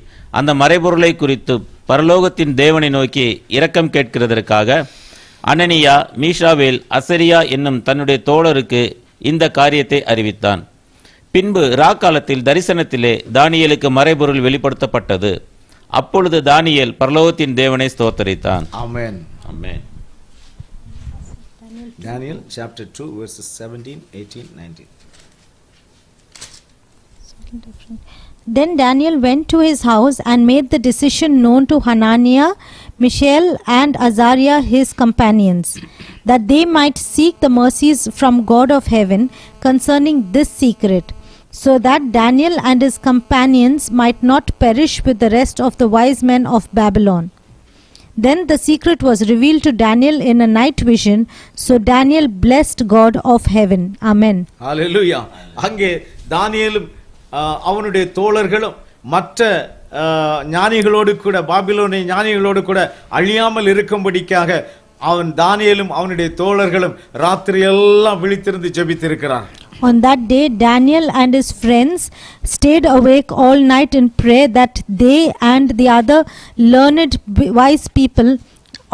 அந்த மறைபொருளை குறித்து பரலோகத்தின் தேவனை நோக்கி இரக்கம் கேட்கிறதற்காக அனனியா, மீஷாவேல், அசரியா என்னும் தன்னுடைய தோழருக்கு இந்த காரியத்தை அறிவித்தான். பின்பு ராக்காலத்தில் தரிசனத்திலே தானியேலுக்கு மறைபொருள் வெளிப்படுத்தப்பட்டது. அப்பொழுது தானியேல் பரலோகத்தின் தேவனை ஸ்தோத்தரித்தான். Amen. Amen. Daniel chapter 2 verses 17, 18, 19. Then Daniel went to his house and made the decision known to Hananiah, Mishael and Azariah his companions, that they might seek the mercies from God of heaven concerning this secret, so that Daniel and his companions might not perish with the rest of the wise men of Babylon. Then the secret was revealed to Daniel in a night vision, so Daniel blessed God of heaven. Amen. Hallelujah. அங்கே தானியேலும் அவனுடைய தோழர்களும் மற்ற ஞானிகளோடு கூட பாபிலோனிய ஞானிகளோடு கூட அழியாமல் இருக்கும்படிக்காக அவன் தானியேலும் அவனுடைய தோழர்களும் ராத்திரி எல்லாம் விழித்திருந்து ஜெபித்திருக்கிறார்கள். On that day, Daniel and his friends stayed awake all night in prayer that they and the other learned wise people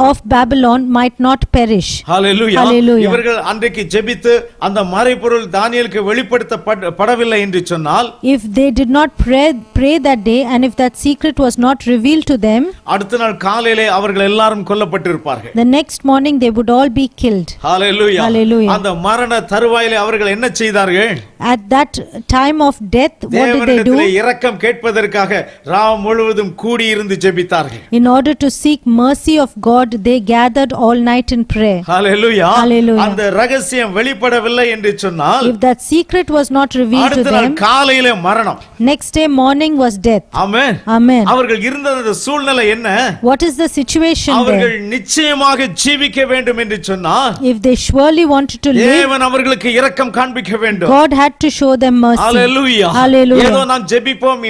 of Babylon might not perish. Hallelujah. Hallelujah. இவர்கள் அன்றைக்கு ஜெபித்து அந்த மறைபொருள் தானியேலுக்கு வெளிப்படுத்தப்படவில்லை என்று சொன்னால், if they did not pray that day and if that secret was not revealed to them, அடுத்த நாள் காலையிலே அவர்கள் எல்லாரும் கொல்லப்பட்டிருப்பார்கள். the next morning they would all be killed. Hallelujah. Hallelujah. அந்த மரண தருவாயிலே அவர்கள் என்ன செய்தார்கள்? At that time of death, what did they தேவனிடத்திலே do? இரக்கம் கேட்பதற்காக ராவு முழுவதும் கூடி இருந்து ஜெபித்தார்கள். In order to seek mercy of God, they gathered all night in prayer. Hallelujah. Hallelujah. அந்த ரகசியம் வெளிப்படவில்லை என்று சொன்னால் If that secret was not revealed to அடுத்த நாள் them, காலையிலே மரணம். next day morning was death. Amen. Amen. அவர்கள் இருந்த அந்த சூழ்நிலை என்ன? What is the situation அவர்கள் there? நிச்சயமாக ஜீவிக்க வேண்டும் என்று சொன்னால் If they surely wanted to live, தேவன் அவர்களுக்கு இரக்கம் காண்பிக்க வேண்டும். God had to show them mercy. Hallelujah. Hallelujah. ஏதோ நாம் ஜெபிப்போம்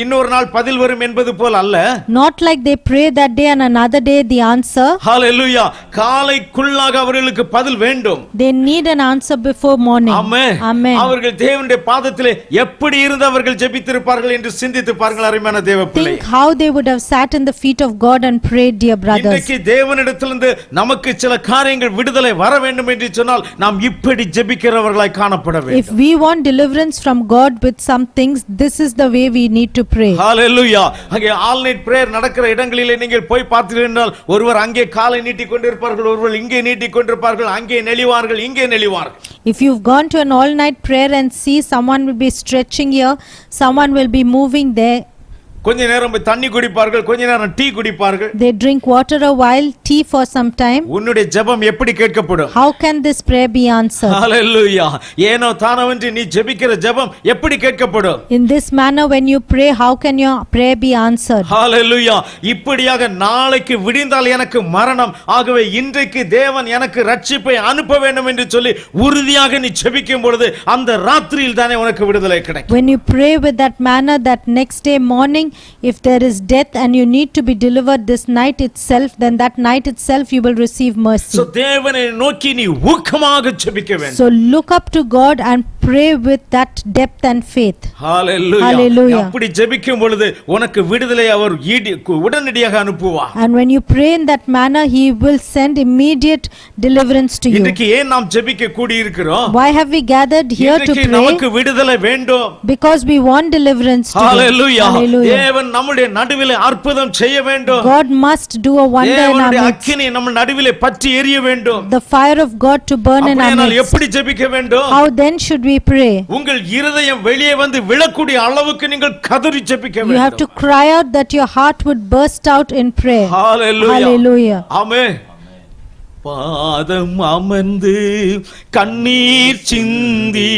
இன்னொரு நாள் பதில் வரும் என்பது போல் அல்ல. Not like they pray that day and another day the answer. ஹalleluya. காலைக்குள்ளாக அவர்களுக்கு பதில் வேண்டும். They need an answer before morning. Amen. Amen. அவர்கள் தேவனுடைய பாதத்திலே எப்படி இருந்து அவர்கள் ஜெபித்திருப்பார்கள் என்று சிந்தித்து பாருங்கள் அருமையான தேவ பிள்ளை. Think how they would have sat in the feet of God and prayed, dear brothers. இன்றைக்கு தேவனிடத்திலிருந்து நமக்கு சில காரியங்கள் விடுதலை வர வேண்டும் என்று சொன்னால் நாம் இப்படி ஜெபிக்கிறவர்களாய் காணப்பட வேண்டும். If we want deliverance from God with some things, this is the way we need to pray. ஹalleluya. அங்கே ஆல் நைட் பிரேயர் நடக்கிற இடங்களிலே நீங்கள் போய் பார்த்தீர்கள் என்றால் ஒருவர் அங்கே காலை நீட்டிக் கொண்டிருப்பார்கள், ஒருவர் இங்கே நீட்டிக் கொண்டிருப்பார்கள், அங்கே நெளிவார்கள், இங்கே நெளிவார்கள். If you've gone to an all night prayer and see someone will be stretching here, someone will be moving there. கொஞ்ச நேரம் தண்ணி குடிப்பார்கள், கொஞ்ச நேரம் tea குடிப்பார்கள். They drink water a while, tea for some time. உன்னுடைய ஜெபம் எப்படி கேட்கப்படும்? How can this prayer be answered? ஹalleluya. ஏனோ தானவென்று நீ ஜெபிக்கிற ஜெபம் எப்படி கேட்கப்படும்? In this manner when you pray, how can your prayer be answered? ஹalleluya. இப்படியாக நாளைக்கு விடிந்தால் எனக்கு மரணம், ஆகவே இன்றைக்கு தேவன் எனக்கு ரட்சிப்பை அனுப்ப வேண்டும் என்று சொல்லி உறுதியாக நீ ஜெபிக்கும் பொழுது அந்த ராத்திரியில் தானே உனக்கு விடுதலை கிடைக்கும். When you pray with that manner, that next day morning, if there is death and you need to be delivered this night itself, then that night itself you will receive mercy. So தேவனை நோக்கி நீ ஊக்கமாக ஜெபிக்க வேண்டும். So look up to God and pray with that depth and faith. Hallelujah. Hallelujah. அப்படி ஜெபிக்கும் பொழுது உனக்கு விடுதலை அவர் உடனடியாக அனுப்புவார். And when you pray in that manner, he will send immediate deliverance to you. இன்றைக்கு ஏன் நாம் ஜெபிக்க கூடி இருக்கிறோம்? Why have we gathered here to pray? நமக்கு விடுதலை வேண்டும். Because we want deliverance today. Hallelujah. Hallelujah. தேவன் நம்முடைய நடுவிலே அற்புதம் செய்ய வேண்டும். God must do a wonder in our தேவனுடைய midst. அக்கினி நம்ம நடுவிலே பற்றி எரிய வேண்டும். The fire of God to burn in our அப்படியானால் midst. எப்படி ஜெபிக்க வேண்டும்? How then should we pray? உங்கள் இருதயம் வெளியே வந்து விழக்கூடிய அளவுக்கு நீங்கள் கதறி ஜெபிக்க வேண்டும். You have to cry out that your heart would burst out in prayer. Hallelujah. Hallelujah. ஆமென். பாதம் அமர்ந்து கண்ணீர் சிந்தி,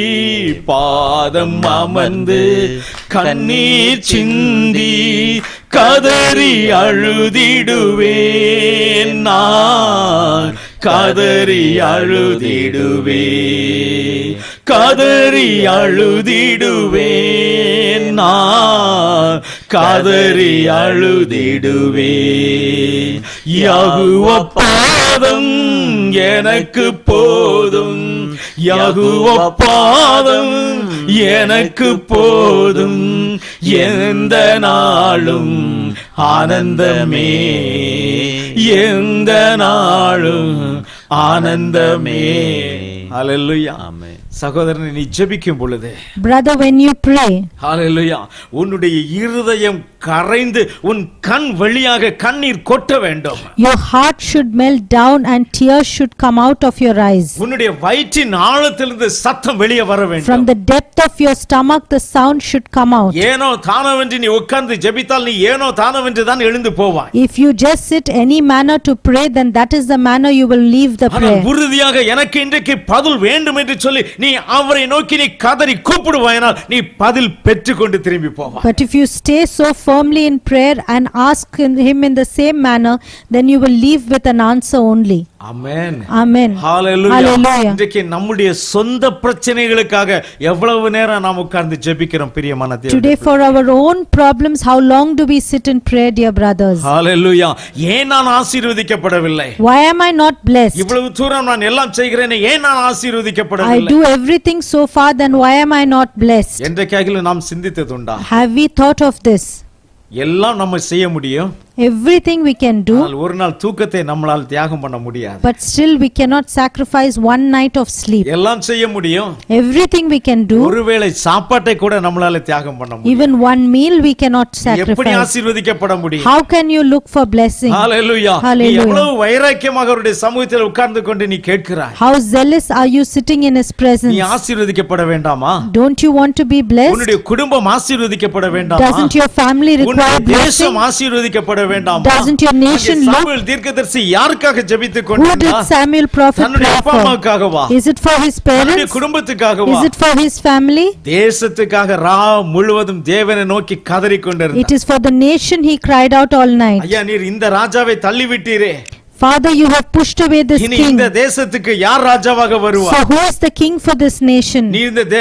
பாதம் அமர்ந்து கண்ணீர் சிந்தி, கதறி அழுதிடுவேன் நான், கதறி அழுதிடுவேன், கதறி அழுதிடுவேன் நான், கதறி அழுதிடுவேன். யெகோவா பாதம் எனக்கு போதும், யெகோவா பாதம் எனக்கு போதும், எந்த நாளும் ஆனந்தமே, எந்த நாளும் ஆனந்தமே. ஹalleluya. ஆமென். சகோதரனே, நீ ஜெபிக்கும் பொழுது, Brother, when you pray, ஹalleluya, உன்னுடைய இருதயம் கரைந்து உன் கண் வழியாக கண்ணீர் கொட்ட வேண்டும். your heart should melt down and tears should come out of your eyes. உன்னுடைய வயிற்றின் ஆழத்திலிருந்து சத்தம் வெளியே வர வேண்டும். From the depth of your stomach the sound should come out. ஏனோ தானவென்று நீ உட்கார்ந்து ஜெபித்தால் நீ ஏனோ தானவென்று தான் எழுந்து போவாய். If you just sit any manner to pray, then that is the manner you will leave the ஆனால் prayer. உறுதியாக எனக்கு இன்றைக்கு பதில் வேண்டும் என்று சொல்லி நீ அவரை நோக்கி நீ கதறி கூப்பிடுவாயினால் நீ பதில் பெற்றுக்கொண்டு திரும்பி போவாய். But if you stay so firmly in prayer and ask him in the same manner, then you will leave with an answer only. Amen. Amen. Hallelujah. Hallelujah. இன்றைக்கு நம்முடைய சொந்த பிரச்சனைகளுக்காக எவ்வளவு நேரம் நாம் உட்கார்ந்து ஜெபிக்கிறோம் பிரியமான தேவனே. Today for our own problems, how long do we sit in prayer, dear brothers? Hallelujah. ஏன் நான் ஆசீர்வதிக்கப்படவில்லை? Why am I not blessed? இவ்வளவு தூரம் நான் எல்லாம் செய்கிறேனே, ஏன் நான் I ஆசீர்வதிக்கப்படவில்லை? do everything so far, then why am I not blessed? என்றைக்காகிலும் நாம் சிந்தித்ததுண்டா? Have we thought of this? எல்லாம் நம்ம செய்ய முடியும். everything we can do, ஆனால் ஒரு நாள் தூக்கத்தை நம்மால் தியாகம் பண்ண முடியாது. but still we cannot sacrifice one night of sleep. எல்லாம் செய்ய முடியும். Everything we can do, ஒருவேளை சாப்பாட்டை கூட நம்மால தியாகம் பண்ண முடியும். even one meal we cannot எப்படி sacrifice. ஆசீர்வதிக்கப்பட முடியும்? How can you look for blessing? ஹalleluya. நீ Hallelujah. எவ்வளவு வைராக்கியமாக அவருடைய சமூகத்தில் உட்கார்ந்து கொண்டு நீ கேட்கிறாய். How zealous are you sitting in his presence? நீ ஆசீர்வதிக்கப்பட வேண்டாமா? Don't you want to be blessed? உன்னுடைய குடும்பம் ஆசீர்வதிக்கப்பட வேண்டாமா? Doesn't your family require உன்னுடைய blessing? தேசம் ஆசீர்வதிக்கப்பட வேண்டாமா? Doesn't your nation look? Samuel தீர்க்கதரிசி யாருக்காக ஜெபித்துக் Who did கொண்டிருந்தார்? Samuel prophet தன்னுடைய pray அப்பா for? அம்மாவுக்காகவா? Is it for his தன்னுடைய parents? குடும்பத்துக்காகவா? Is it for his family? தேசத்துக்காக முழுவதும் தேவனை நோக்கி கதறிக் கொண்டிருந்தார். It is for the nation he cried out all night. ஐயா நீர் இந்த ராஜாவை தள்ளி விட்டீரே, Father, you have pushed away this இனி king. இந்த தேசத்துக்கு யார் ராஜாவாக வருவார்? So who is the king for this nation? நீ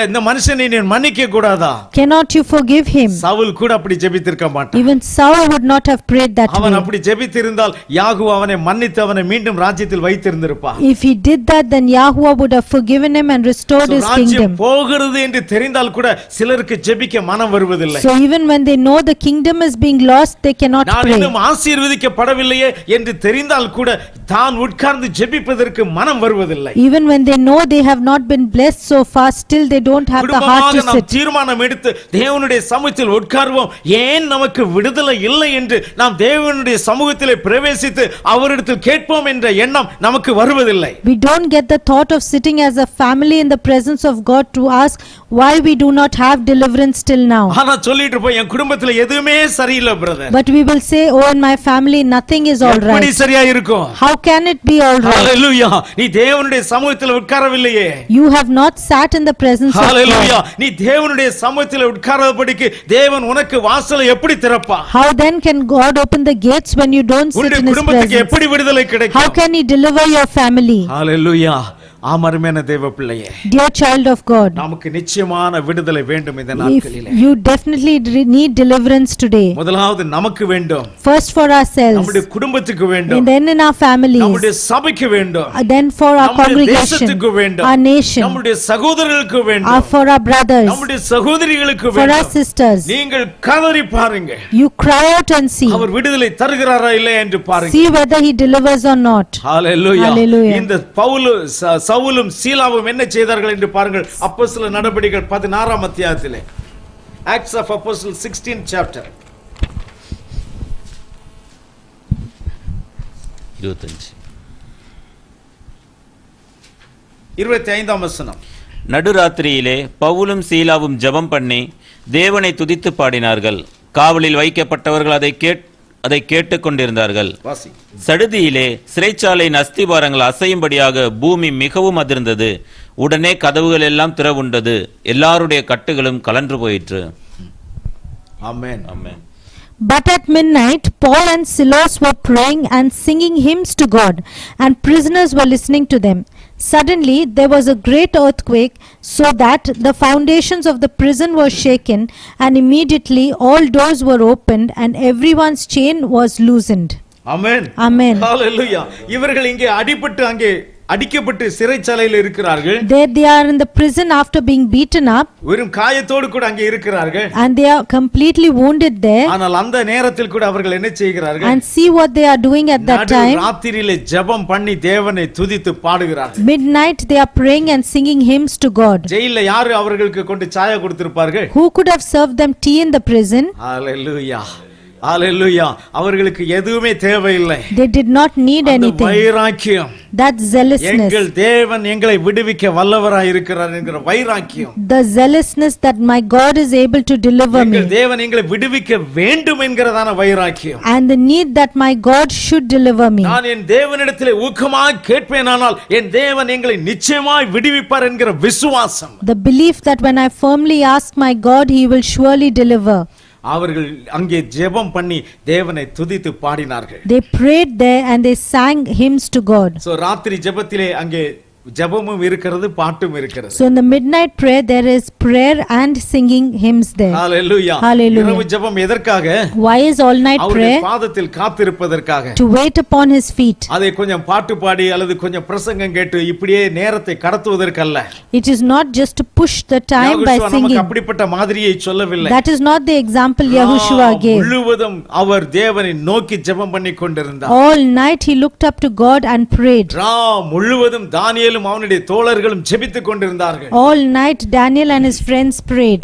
இந்த மனுஷனை நீ மன்னிக்க கூடாதா? Cannot you forgive him? Saul கூட அப்படி ஜெபித்திருக்க மாட்டான். Even Saul would not have prayed that அவன் way. அப்படி ஜெபித்திருந்தால் யாகுவா அவனை மன்னித்து அவனை மீண்டும் ராஜ்யத்தில் வைத்திருந்திருப்பான். If he did that, then Yahuwah would have forgiven him and restored his ராஜ்யம் kingdom. போகிறது என்று தெரிந்தால் கூட சிலருக்கு ஜெபிக்க மனம் வருவதில்லை. So even when they know the kingdom is being lost, they cannot நான் pray. இன்னும் ஆசீர்வதிக்கப்படவில்லையே என்று தெரிந்தால் கூட தான் உட்கார்ந்து ஜெபிப்பதற்கு மனம் வருவதில்லை. Even when they know they have not been blessed so far, still they don't have the heart to நாம் sit. தீர்மானம் எடுத்து தேவனுடைய சமூகத்தில் உட்கார்வோம். ஏன் நமக்கு விடுதலை இல்லை என்று நாம் தேவனுடைய சமூகத்திலே பிரவேசித்து அவரிடத்தில் கேட்போம் என்ற எண்ணம் நமக்கு வருவதில்லை. We don't get the thought of sitting as a family in the presence of God to ask why we do not have deliverance till now. ஆனா சொல்லிட்டு போய் என் குடும்பத்துல எதுவுமே சரியில்லை brother. But we will say, oh, in my family nothing is all எப்படி right. சரியா இருக்கும்? How can it be all right? ஹalleluya. நீ தேவனுடைய சமூகத்தில் உட்காரவில்லையே. You have not sat in the presence of hallelujah. God. நீ தேவனுடைய சமூகத்தில் உட்காராதபடிக்கு தேவன் உனக்கு வாசலை எப்படி திறப்பா? How then can God open the gates when you don't sit உன்னுடைய in his குடும்பத்துக்கு presence? எப்படி விடுதலை How கிடைக்கும்? can he deliver your family? ஹalleluya. ஆமருமையான தேவ பிள்ளையே, Dear child of God, நமக்கு நிச்சயமான விடுதலை வேண்டும் இந்த if நாட்களிலே. you definitely need deliverance today, முதலாவது நமக்கு வேண்டும், first for ourselves, நம்முடைய குடும்பத்துக்கு வேண்டும், and then in our families, நம்முடைய சபைக்கு வேண்டும், then for our நம்முடைய congregation, தேசத்துக்கு வேண்டும், our nation, நம்முடைய சகோதரர்களுக்கு வேண்டும், for our brothers, நம்முடைய சகோதரிகளுக்கு for our வேண்டும். sisters. நீங்கள் கதறி பாருங்க, You cry out and see. அவர் விடுதலை தருகிறாரா இல்லையா என்று பாருங்க. See whether he delivers or not. Hallelujah. Hallelujah. இந்த சவுலும் சீலாவும் என்ன செய்தார்கள் என்று பாருங்கள். அப்போஸ்தலர் நடபடிகள் 16ஆம் அத்தியாயத்திலே, Acts of Apostles 16th chapter 25ஆம் வசனம். நடுராத்திரியிலே பவுலும் சீலாவும் ஜெபம் பண்ணி தேவனை துதித்து பாடினார்கள். காவலில் வைக்கப்பட்டவர்கள் அதை கேட்டுக்கொண்டிருந்தார்கள். சடுதியிலே சிறைச்சாலையின் அஸ்திபாரங்கள் அசையும்படியாக பூமி மிகவும் அதிர்ந்தது. உடனே கதவுகள் எல்லாம் திறவுண்டது. எல்லாருடைய கட்டுகளும் கலன்று போயிற்று. ஆமென். ஆமென். But at midnight, Paul and Silas were praying and singing hymns to God, and prisoners were listening to them. Suddenly there was a great earthquake, so that the foundations of the prison were shaken, and immediately all doors were opened, and everyone's chain was loosened. Amen. Amen. Hallelujah. இவர்கள் இங்கே அடிக்கப்பட்டு சிறைச்சாலையில் இருக்கிறார்கள். They are in the prison after being beaten up, வெறும் காயத்தோடு கூட அங்கே இருக்கிறார்கள். and they are completely wounded there. ஆனால் அந்த நேரத்தில் கூட அவர்கள் என்ன செய்கிறார்கள்? And see what they are doing at that time. ராத்திரியிலே ஜெபம் பண்ணி தேவனை துதித்து பாடுகிறார்கள். Midnight they are praying and singing hymns to God. ஜெயில்ல யாரு அவர்களுக்கு கொண்டு சாயா கொடுத்திருப்பார்கள்? Who could have served them tea in the prison? Hallelujah. Hallelujah. அவர்களுக்கு எதுவுமே தேவையில்லை. They did not need anything. வைராக்கியம், that zealousness, எங்கள் தேவன் எங்களை விடுவிக்க வல்லவராய் இருக்கிறார் என்கிற வைராக்கியம், the zealousness that my God is able to deliver me, எங்கள் தேவன் எங்களை விடுவிக்க வேண்டும் என்கிறதான வைராக்கியம், and the need that my God should deliver me. நான் என் தேவனிடத்திலே ஊக்கமாய் கேட்பேனானால் என் தேவன் எங்களை நிச்சயமாய் விடுவிப்பார் என்கிற விசுவாசம், The belief that when I firmly ask my God, he will surely deliver. அவர்கள் அங்கே ஜெபம் பண்ணி தேவனை துதித்து பாடினார்கள். They prayed there and they sang hymns to God. So ராத்திரி ஜெபத்திலே அங்கே ஜெபமும் இருக்கிறது, பாட்டும் இருக்கிறது. So in the midnight prayer there is prayer and singing hymns there. Hallelujah. Hallelujah. இரவு ஜெபம் எதற்காக? Why is all night அவருடைய prayer? பாதத்தில் காத்திருப்பதற்காக. To wait upon his feet. அதை கொஞ்சம் பாட்டு பாடி அல்லது கொஞ்சம் பிரசங்கம் கேட்டு இப்படியே நேரத்தை கடத்துவதற்கல்ல. It is not just to push the time by நமக்கு singing. அப்படிப்பட்ட மாதிரியை சொல்லவில்லை. That is not the example Yahushua gave. முழுவதும் அவர் தேவனை நோக்கி ஜெபம் பண்ணி கொண்டிருந்தார். All night he looked up to God and prayed. முழுவதும் தானியேலும் அவனுடைய தோழர்களும் ஜெபித்துக் கொண்டிருந்தார்கள். All night Daniel and his friends prayed.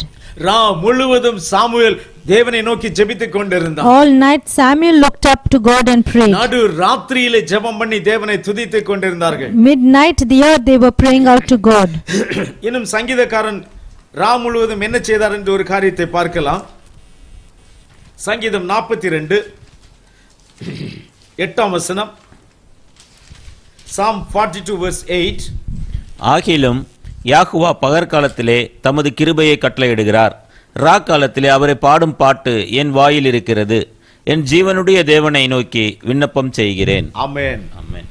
முழுவதும் சாமுவேல் தேவனை நோக்கி ஜெபித்துக் கொண்டிருந்தார். All night Samuel looked up to God and prayed. நடு ராத்திரியிலே ஜெபம் பண்ணி தேவனை துதித்துக் கொண்டிருந்தார்கள். Midnight they were praying out to God. இன்னும் சங்கீதக்காரன் முழுவதும் என்ன செய்தார் என்ற ஒரு காரியத்தை பார்க்கலாம். சங்கீதம் 42 8ஆம் வசனம். Psalm 42 verse 8. ஆகிலும் யாகுவா பகற்காலத்திலே தமது கிருபையை கட்டளையிடுகிறார், ராக்காலத்திலே அவரை பாடும் பாட்டு என் வாயில் இருக்கிறது, என் ஜீவனுடைய தேவனை நோக்கி விண்ணப்பம் செய்கிறேன். ஆமென். ஆமென்.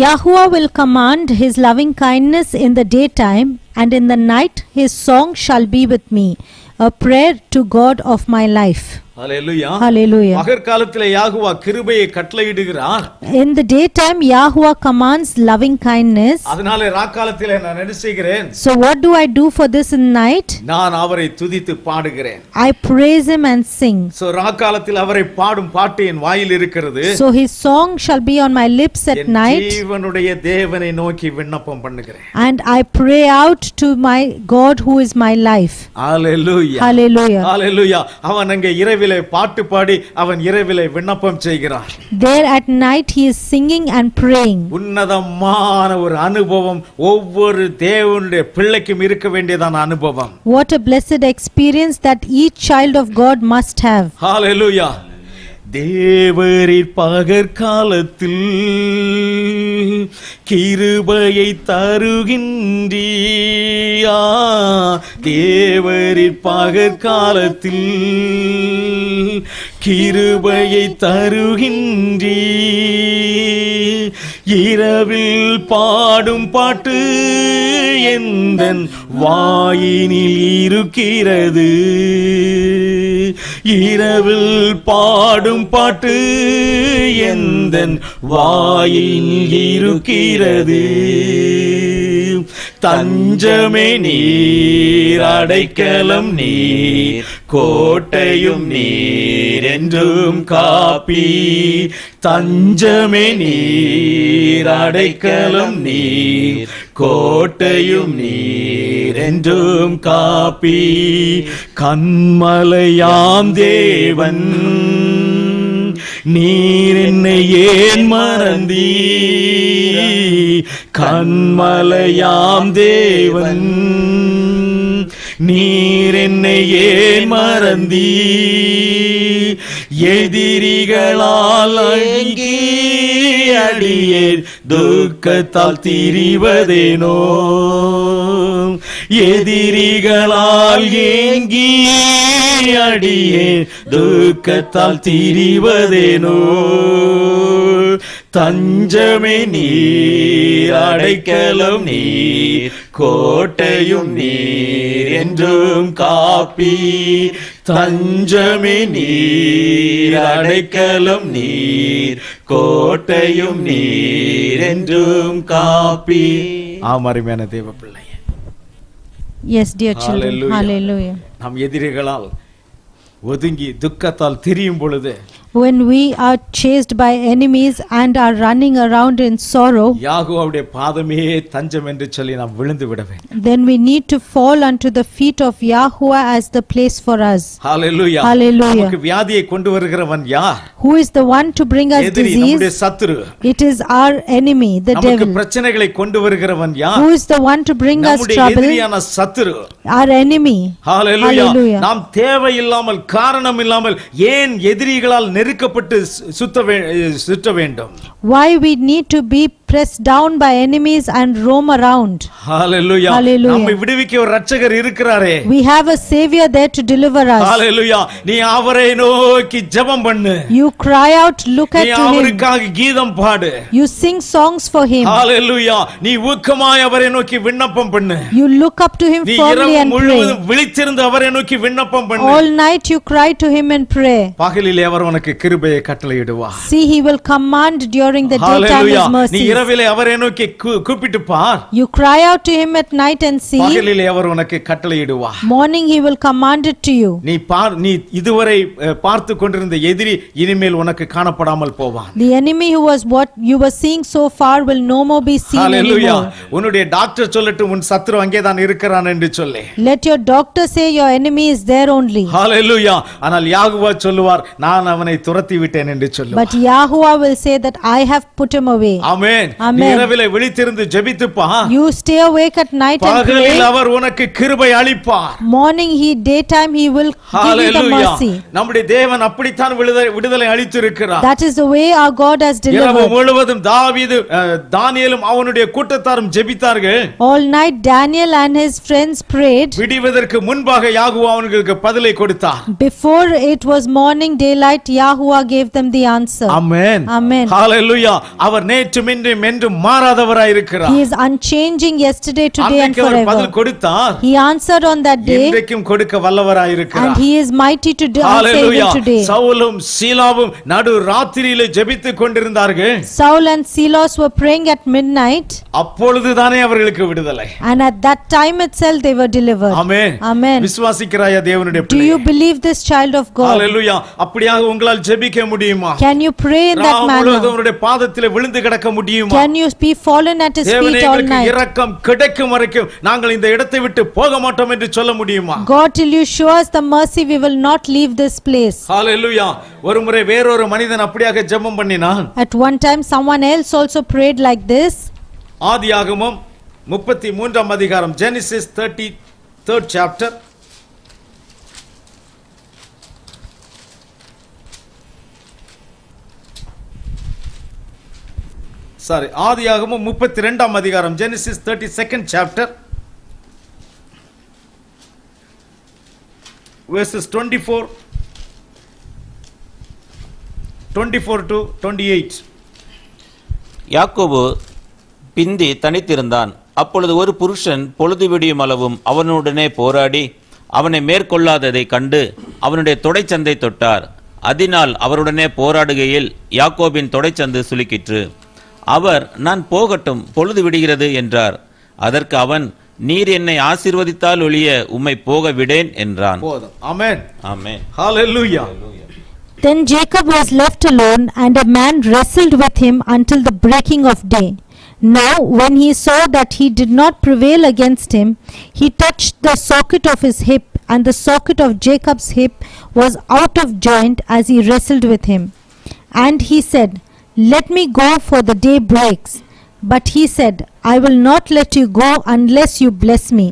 Yahuwah will command his loving kindness in the daytime, and in the night his song shall be with me, a prayer to God of my life. Hallelujah. Hallelujah. பகற்காலத்திலே யாகுவா கிருபையை கட்டளையிடுகிறார். In the daytime Yahuwah commands loving kindness. அதனால ராக்காலத்திலே நான் என்ன செய்கிறேன்? So what do I do for this in night? நான் அவரை துதித்து பாடுகிறேன். I praise him and sing. So ராக்காலத்தில் அவரை பாடும் பாட்டு என் வாயில் இருக்கிறது. So his song shall be on my lips at night. என் ஜீவனுடைய தேவனை நோக்கி விண்ணப்பம் பண்ணுகிறேன். And I pray out to my God who is my life. Hallelujah. Hallelujah. Hallelujah. அவன் அங்கே இரவிலே பாட்டு பாடி அவன் இரவிலே விண்ணப்பம் செய்கிறான். There at night he is singing and praying. உன்னதமான ஒரு அனுபவம் ஒவ்வொரு தேவனுடைய பிள்ளைக்கும் இருக்க வேண்டியதான அனுபவம். What a blessed experience that each child of God must have. Hallelujah. தேவரீர் பகற்காலத்தில் கிருபையை தருகின்றீயா, தேவரீர் பகற்காலத்தில் கிருபையை தருகின்றீ, இரவில் பாடும் பாட்டு எந்தன் வாயினில் இருக்கிறது, இரவில் பாடும் பாட்டு எந்தன் வாயில் இருக்கிறது, தஞ்சமே நீர் அடைக்கலம் நீர் கோட்டையும் நீர் என்றும் காப்பி, தஞ்சமே நீர் அடைக்கலம் நீர் கோட்டையும் நீர் என்றும் காப்பி, கண்மலையாம் தேவன் நீர் என்னை ஏன் மறந்தீ, கண்மலையாம் தேவன் நீர் என்னை ஏன் மறந்தீ, எதிரிகளால் அங்கி அடியேன் துக்கத்தால் திரிவதேனோ, எதிரிகளால் ஏங்கி அடியேன் துக்கத்தால் திரிவதேனோ, தஞ்சமே நீர் அடைக்கலம் நீர் கோட்டையும் நீர் என்றும் காப்பி, தஞ்சமே நீர் அடைக்கலம் நீர் கோட்டையும் நீர் என்றும் காப்பி. அருமையான தேவ பிள்ளை. Yes, dear children. Hallelujah. நாம் எதிரிகளால் ஒதுங்கி துக்கத்தால் திரியும் பொழுது, when we are chased by enemies and are running around in sorrow, யாகோவுடைய பாதமே தஞ்சம் என்று சொல்லி நாம் விழுந்து விட வேண்டும். then we need to fall unto the feet of Yahuwah as the place for us. Hallelujah. Hallelujah. நமக்கு வியாதியை கொண்டு வருகிறவன் யார்? Who is the one to bring us எதிரி, disease? நம்முடைய சத்துரு. It is our enemy, the நமக்கு devil. பிரச்சனைகளை கொண்டு வருகிறவன் யார்? Who is the one to bring us நம்முடைய trouble? எதிரியான சத்துரு. Our enemy. Hallelujah. Hallelujah. நாம் தேவையில்லாமல் காரணம் இல்லாமல் ஏன் எதிரிகளால் நெருக்கப்பட்டு சுத்த வேண்டும்? Why we need to be pressed down by enemies and roam around. Hallelujah. Hallelujah. நம்மை விடுவிக்க ஒரு இரட்சகர் இருக்கிறாரே. We have a savior there to deliver us. Hallelujah. நீ அவரை நோக்கி ஜெபம் பண்ணு. You cry out, look at நீ him. அவருக்காக கீதம் பாடு. You sing songs for him. Hallelujah. நீ ஊக்கமாய் அவரை நோக்கி விண்ணப்பம் பண்ணு. You look up to him firmly and pray. முழுவதும் விழித்திருந்து அவரை நோக்கி விண்ணப்பம் பண்ணு. All night you cry to him and pray. பகலிலே அவர் உனக்கு கிருபையை கட்டளையிடுவார். See, he will command during the daytime his mercy. நீ இரவிலே அவரை நோக்கி கூப்பிட்டு பார். You cry out to him at night and see. பகலிலே அவர் உனக்கு கட்டளையிடுவார். Morning he will command it to you. நீ இதுவரை பார்த்து கொண்டிருந்த எதிரி இனிமேல் உனக்கு காணப்படாமல் போவான். The enemy who was what you were seeing so far will no more be seen anymore. உன்னுடைய டாக்டர் சொல்லட்டும் உன் சத்துரு அங்கே தான் இருக்கிறான் என்று சொல்லு. Let your doctor say your enemy is there only. Hallelujah. ஆனால் யெகோவா சொல்லுவார் நான் அவனை துரத்தி விட்டேன் என்று சொல்லுவார். But Yahuwah will say that I have put him away. Amen. Amen. இரவிலே விழித்திருந்து ஜெபித்து பார். You stay awake at night and pray. பகலில் அவர் உனக்கு கிருபை அளிப்பார். Morning daytime he will give you the mercy. நம்முடைய தேவன் அப்படித்தான் விடுதலை அளித்திருக்கிறார். That is the way our God has delivered. இரவு முழுவதும் தாவீது தானியேலும் அவனுடைய கூட்டத்தாரும் ஜெபித்தார்கள். All night Daniel and his friends prayed. விடிவதற்கு முன்பாக யெகோவா அவங்களுக்கு பதிலை கொடுத்தார். Before it was morning daylight, Yahuwah gave them the answer. Amen. Amen. Hallelujah. அவர் நேற்றும் இன்றும் என்றும் மாறாதவராய் இருக்கிறார். He is unchanging yesterday, today and அவர் பதில் forever. கொடுத்தார். He answered on that day. இன்றைக்கும் கொடுக்க வல்லவராய் இருக்கிறார். And he is mighty to do answer even today. சவுலும் சீலாவும் நடு ராத்திரியிலே ஜெபித்துக் கொண்டிருந்தார்கள். Saul and Silas were praying at midnight. அப்பொழுதுதானே அவர்களுக்கு விடுதலை. And at that time itself they were delivered. Amen. Amen. விசுவாசிக்கிறாயா தேவனுடைய Do பிள்ளை? you believe this child of God? Hallelujah. அப்படியாக உங்களால் ஜெபிக்க முடியுமா? Can you pray in that manner? அவருடைய பாதத்திலே விழுந்து கிடக்க முடியுமா? Can you be fallen at his feet all night? இரக்கம் கிடைக்கும் வரைக்கும் நாங்கள் இந்த இடத்தை விட்டு போக மாட்டோம் என்று சொல்ல முடியுமா? God, till you show us the mercy, we will not leave this place. Hallelujah. ஒருமுறை வேறொரு மனிதன் அப்படியாக ஜெபம் பண்ணினான். At one time someone else also prayed like this. ஆதியாகமம் 33ஆம் அதிகாரம், Genesis 33rd chapter. ஆதியாகமம் 32ஆம் அதிகாரம், Genesis 32nd chapter, verses 24 to 28. யாக்கோபு பிந்தி தனித்திருந்தான். அப்பொழுது ஒரு புருஷன் பொழுது விடியும் அளவும் அவனுடனே போராடி அவனை மேற்கொள்ளாததை கண்டு அவனுடைய தொடைச்சந்தை தொட்டார். அதனால் அவருடனே போராடுகையில் யாக்கோபின் தொடைச்சந்து சுளுக்கிற்று. அவர், நான் போகட்டும், பொழுது விடுகிறது என்றார். அதற்கு அவன், நீர் என்னை ஆசீர்வதித்தால் ஒழிய உம்மை போக விடேன் என்றான். ஆமென். ஆமென். ஹalleluya. Then Jacob was left alone, and a man wrestled with him until the breaking of day. Now when he saw that he did not prevail against him, he touched the socket of his hip, and the socket of Jacob's hip was out of joint as he wrestled with him. And he said, let me go, for the day breaks. But he said, I will not let you go unless you bless me.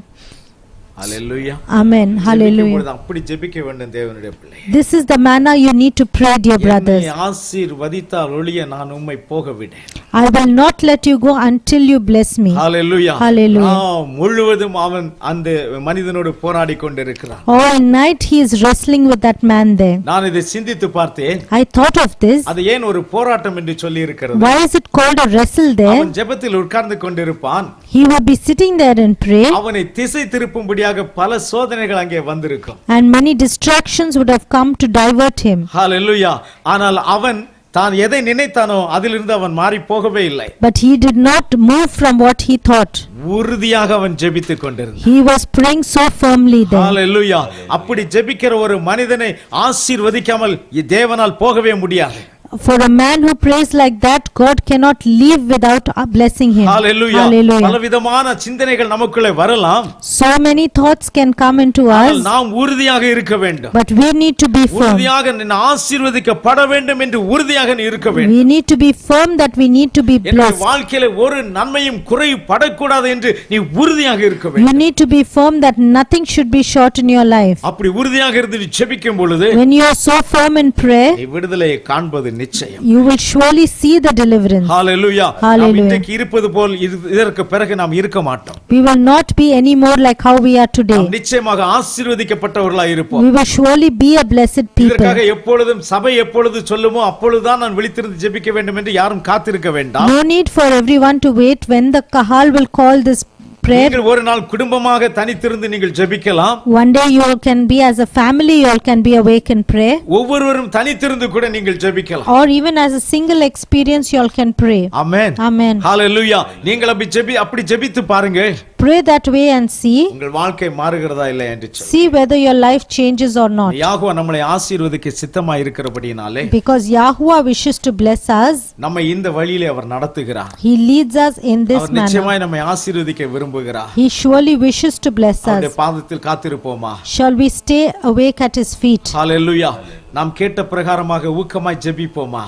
Hallelujah. Amen. Hallelujah. அப்படி ஜெபிக்க வேண்டும் தேவனுடைய பிள்ளை. This is the manner you need to pray, dear brothers. என்னை ஆசீர்வதித்தால் ஒழிய நான் உம்மை போக விடேன். I will not let you go until you bless me. Hallelujah. Hallelujah. முழுவதும் அவன் அந்த மனிதனோடு போராடி கொண்டிருக்கிறான். All night he is wrestling with that man there. நான் இதை சிந்தித்து பார்த்தேன். I thought of this. அது ஏன் ஒரு போராட்டம் என்று சொல்லி இருக்கிறது? Why is it called a wrestle there? அவன் ஜெபத்தில் உட்கார்ந்து கொண்டிருப்பான். He would be sitting there and pray. அவனை திசை திருப்பும்படியாக பல சோதனைகள் அங்கே வந்திருக்கும். And many distractions would have come to divert him. Hallelujah. ஆனால் அவன் தான் எதை நினைத்தானோ அதிலிருந்து அவன் மாறி போகவே இல்லை. But he did not move from what he thought. உறுதியாக அவன் ஜெபித்துக் கொண்டிருந்தான். He was praying so firmly there. Hallelujah. அப்படி ஜெபிக்கிற ஒரு மனிதனை ஆசீர்வதிக்காமல் தேவனால் போகவே முடியாது. For a man who prays like that, God cannot leave without blessing him. Hallelujah. Hallelujah. பலவிதமான சிந்தனைகள் நமக்குள்ளே வரலாம். So many thoughts can come into us. நாம் உறுதியாக இருக்க வேண்டும். But we need to be firm. உறுதியாக நான் ஆசீர்வதிக்கப்பட வேண்டும் என்று உறுதியாக இருக்க வேண்டும். We need to be firm that we need to be என்னுடைய blessed. வாழ்க்கையில ஒரு நன்மையும் குறைபடக்கூடாது என்று நீ உறுதியாக இருக்க வேண்டும். You need to be firm that nothing should be short in your life. அப்படி உறுதியாக இருந்து ஜெபிக்கும் பொழுது When you are so firm in prayer, நீ விடுதலையை காண்பது நிச்சயம். You will surely see the deliverance. Hallelujah. Hallelujah. நாம் இன்றைக்கு இருப்பது போல் இதற்கு பிறகு நாம் இருக்க மாட்டோம். We will not be any more like how we are today. நாம் நிச்சயமாக ஆசீர்வதிக்கப்பட்டவர்களாய் இருப்போம். We will surely be a blessed people. இதற்காக எப்பொழுதும் சபை எப்பொழுது சொல்லுமோ அப்பொழுதுதான் நான் விழித்திருந்து ஜெபிக்க வேண்டும் என்று யாரும் காத்திருக்க வேண்டாம். No need for everyone to wait when the kahal will call this prayer. நீங்கள் ஒரு நாள் குடும்பமாக தனித்திருந்து நீங்கள் ஜெபிக்கலாம். One day you can be as a family, you all can be awake and pray. ஒவ்வொருவரும் தனித்திருந்து கூட நீங்கள் ஜெபிக்கலாம். Or even as a single experience you all can pray. Amen. Amen. Hallelujah. நீங்கள் அப்படி ஜெபித்து பாருங்க. Pray that way and see. உங்கள் வாழ்க்கை மாறுகிறதா இல்லை என்று See whether your life changes or not. யாஹோவா நம்மை ஆசீர்வதிக்க சித்தமாய் இருக்கிறபடியினாலே, Because Yahuwah wishes to bless us, நம்மை இந்த வழியிலே அவர் நடத்துகிறார். He leads us in this our manner. நிச்சயமாய் நம்மை ஆசீர்வதிக்க விரும்புகிறார். He surely wishes to bless அவருடைய us. பாதத்தில் காத்திருப்போமா? Shall we stay awake at His feet? Hallelujah. நாம் கேட்ட பிரகாரமாக ஊக்கமாய் ஜெபிப்போமா?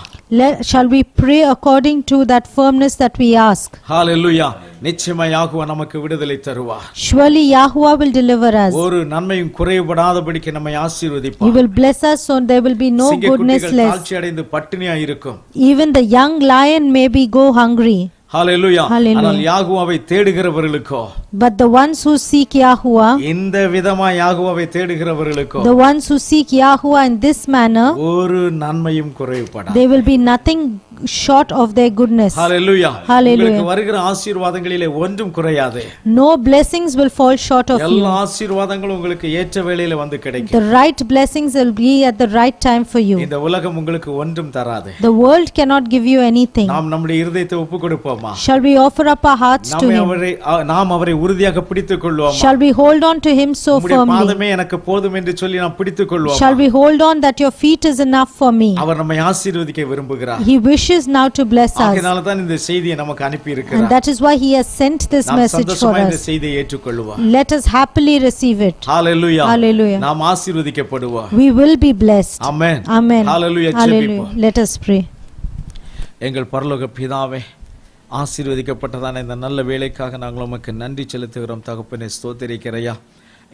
Shall we pray according to that firmness that we ask? Hallelujah. நிச்சயமாய் யாஹோவா நமக்கு விடுதலை தருவார். Surely Yahuwah will deliver us. ஒரு நன்மையும் குறைபடாதபடிக்கு நம்மை He ஆசீர்வதிப்பார். will bless us so there will be no goodness less. தாழ்ச்சி அடைந்து பட்டினியாய் இருக்கும். Even the young lion may be go hungry. Hallelujah. Hallelujah. ஆனால் யாஹோவாவை தேடுகிறவர்களுக்கோ, But the ones who seek Yahuwah, இந்த விதமா யாஹோவாவை தேடுகிறவர்களுக்கோ, the ones who seek Yahuwah in this manner, ஒரு நன்மையும் குறைபடாது. there will be nothing short of their goodness. Hallelujah. Hallelujah. உங்களுக்கு வருகிற ஆசீர்வாதங்களிலே ஒன்றும் குறையாது. No blessings will fall short of you. எல்லா ஆசீர்வாதங்களும் உங்களுக்கு ஏற்ற வேளையில வந்து கிடைக்கும். The right blessings will be at the right time for you. இந்த உலகம் உங்களுக்கு ஒன்றும் தராது. The world cannot give you anything. நாம் நம்முடைய இருதயத்தை ஒப்புக்கொடுப்போமா? Shall we offer up our hearts to Him? நாம் அவரை உறுதியாக பிடித்துக் கொள்வோமா? Shall we hold on to Him so உம்முடைய firmly? பாதமே எனக்கு போதும் என்று சொல்லி நாம் பிடித்துக் கொள்வோமா? Shall we hold on that your feet is enough for me? அவர் நம்மை ஆசீர்வதிக்க விரும்புகிறார். He wishes now to bless us. அதனால தான் இந்த செய்தியை நமக்கு அனுப்பி And இருக்கிறார். that is why He has sent this நாம் message for சந்தோஷமா இந்த us. செய்தியை ஏற்றுக்கொள்வோம். Let us happily receive it. Hallelujah. Hallelujah. நாம் ஆசீர்வதிக்கப்படுவோம். We will be blessed. Amen. Amen. Hallelujah. Hallelujah. Let us pray. எங்கள் பரலோக பிதாவே, ஆசீர்வதிக்கப்பட்டதான இந்த நல்ல வேலைக்காக நாங்கள் உமக்கு நன்றி செலுத்துகிறோம் தகப்பனே. ஸ்தோத்திரிக்கிறையா,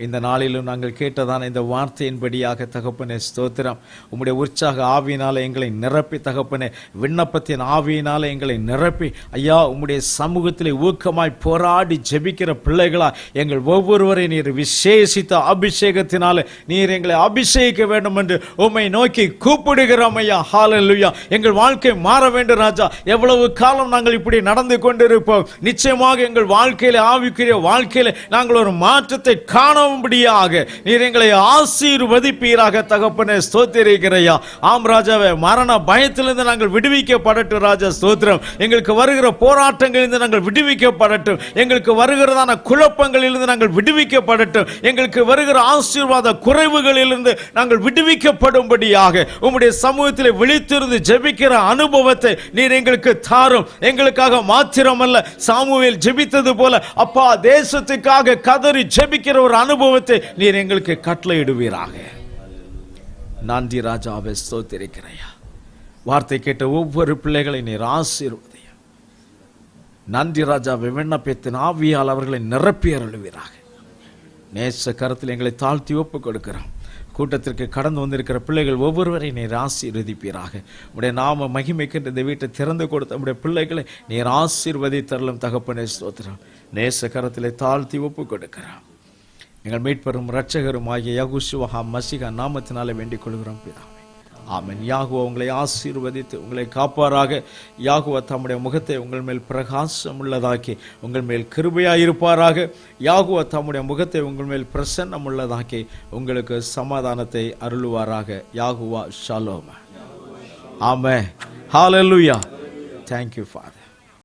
இந்த நாளிலும் நாங்கள் கேட்டதான இந்த வார்த்தையின்படியாக தகப்பனே ஸ்தோத்திரம். உம்முடைய உற்சாக ஆவியினால எங்களை நிரப்பி தகப்பனே, விண்ணப்பத்தின் ஆவியினால எங்களை நிரப்பி ஐயா, உம்முடைய சமூகத்திலே ஊக்கமாய் போராடி ஜெபிக்கிற பிள்ளைகளா எங்கள் ஒவ்வொருவரை நீர் விசேஷித்த அபிஷேகத்தினால நீர் எங்களை அபிஷேகிக்க வேண்டும் என்று உம்மை நோக்கி கூப்பிடுகிறோம் ஐயா. ஹalleluya. எங்கள் வாழ்க்கை மாற வேண்டும் ராஜா. எவ்வளவு காலம் நாங்கள் இப்படி நடந்து கொண்டிருப்போம், நிச்சயமாக எங்கள் வாழ்க்கையில ஆவிக்குரிய வாழ்க்கையில நாங்கள் ஒரு மாற்றத்தை காண நீர் எங்களை ஆசீர்வதிப்பீராக தகப்பனே. ஸ்தோத்திரிக்கிறையா. ஆம் ராஜாவே, மரண பயத்திலிருந்து நாங்கள் விடுவிக்கப்படட்டும் ராஜா. ஸ்தோத்திரம். எங்களுக்கு வருகிற போராட்டங்களிலிருந்து நாங்கள் விடுவிக்கப்படட்டும். எங்களுக்கு வருகிறதான குழப்பங்களிலிருந்து நாங்கள் விடுவிக்கப்படட்டும். எங்களுக்கு வருகிற ஆசீர்வாத குறைவுகளிலிருந்து நாங்கள் விடுவிக்கப்படும்படியாக உம்முடைய சமூகத்தில் விழித்திருந்து ஜெபிக்கிற அனுபவத்தை நீர் எங்களுக்கு தாரும். எங்களுக்காக மாத்திரமல்ல, சாமுவேல் ஜெபித்தது போல அப்பா, தேசத்துக்காக கதறி ஜெபிக்கிற ஒரு அனுபவத்தை நீர் எங்களுக்கு கட்டளையிடுவீராக. நன்றி ராஜாவே. ஸ்தோத்திரிக்கிறையா. வார்த்தை கேட்ட ஒவ்வொரு பிள்ளைகளை நீர் ஆசீர்வதியும். நன்றி ராஜாவே. விண்ணப்பத்தின் ஆவியால் அவர்களை நிரப்பி அருளுவீராக. நேச கரத்தில் எங்களை தாழ்த்தி ஒப்புக் கொடுக்கிறோம். கூட்டத்திற்கு கடந்து வந்திருக்கிற பிள்ளைகள் ஒவ்வொருவரை நீர் ஆசீர்வதிப்பீராக. உடைய நாம மகிமைக்கு இந்த வீட்டை திறந்து கொடுத்த உடைய பிள்ளைகளை நீர் ஆசீர்வதித்தருளும் தகப்பனே. ஸ்தோத்திரம். நேச கரத்திலே தாழ்த்தி ஒப்புக் கொடுக்கிறோம். எங்கள் மீட்பெரும் இரட்சகரும் ஆகிய யெகோவா மசீஹா நாமத்தினாலே வேண்டிக் கொள்கிறோம் பிதாவே. ஆமென். யாஹோவா உங்களை ஆசீர்வதித்து உங்களை காப்பாராக. யாஹோவா தம்முடைய முகத்தை உங்கள் மேல் பிரகாசம் உள்ளதாக்கி உங்கள் மேல் கிருபையாய் இருப்பாராக. யாஹோவா தம்முடைய முகத்தை உங்கள் மேல் பிரசன்னம் உள்ளதாக்கி உங்களுக்கு சமாதானத்தை அருளுவாராக. யாஹோவா ஷாலோம். ஆமென். ஹalleluya. Thank you Father.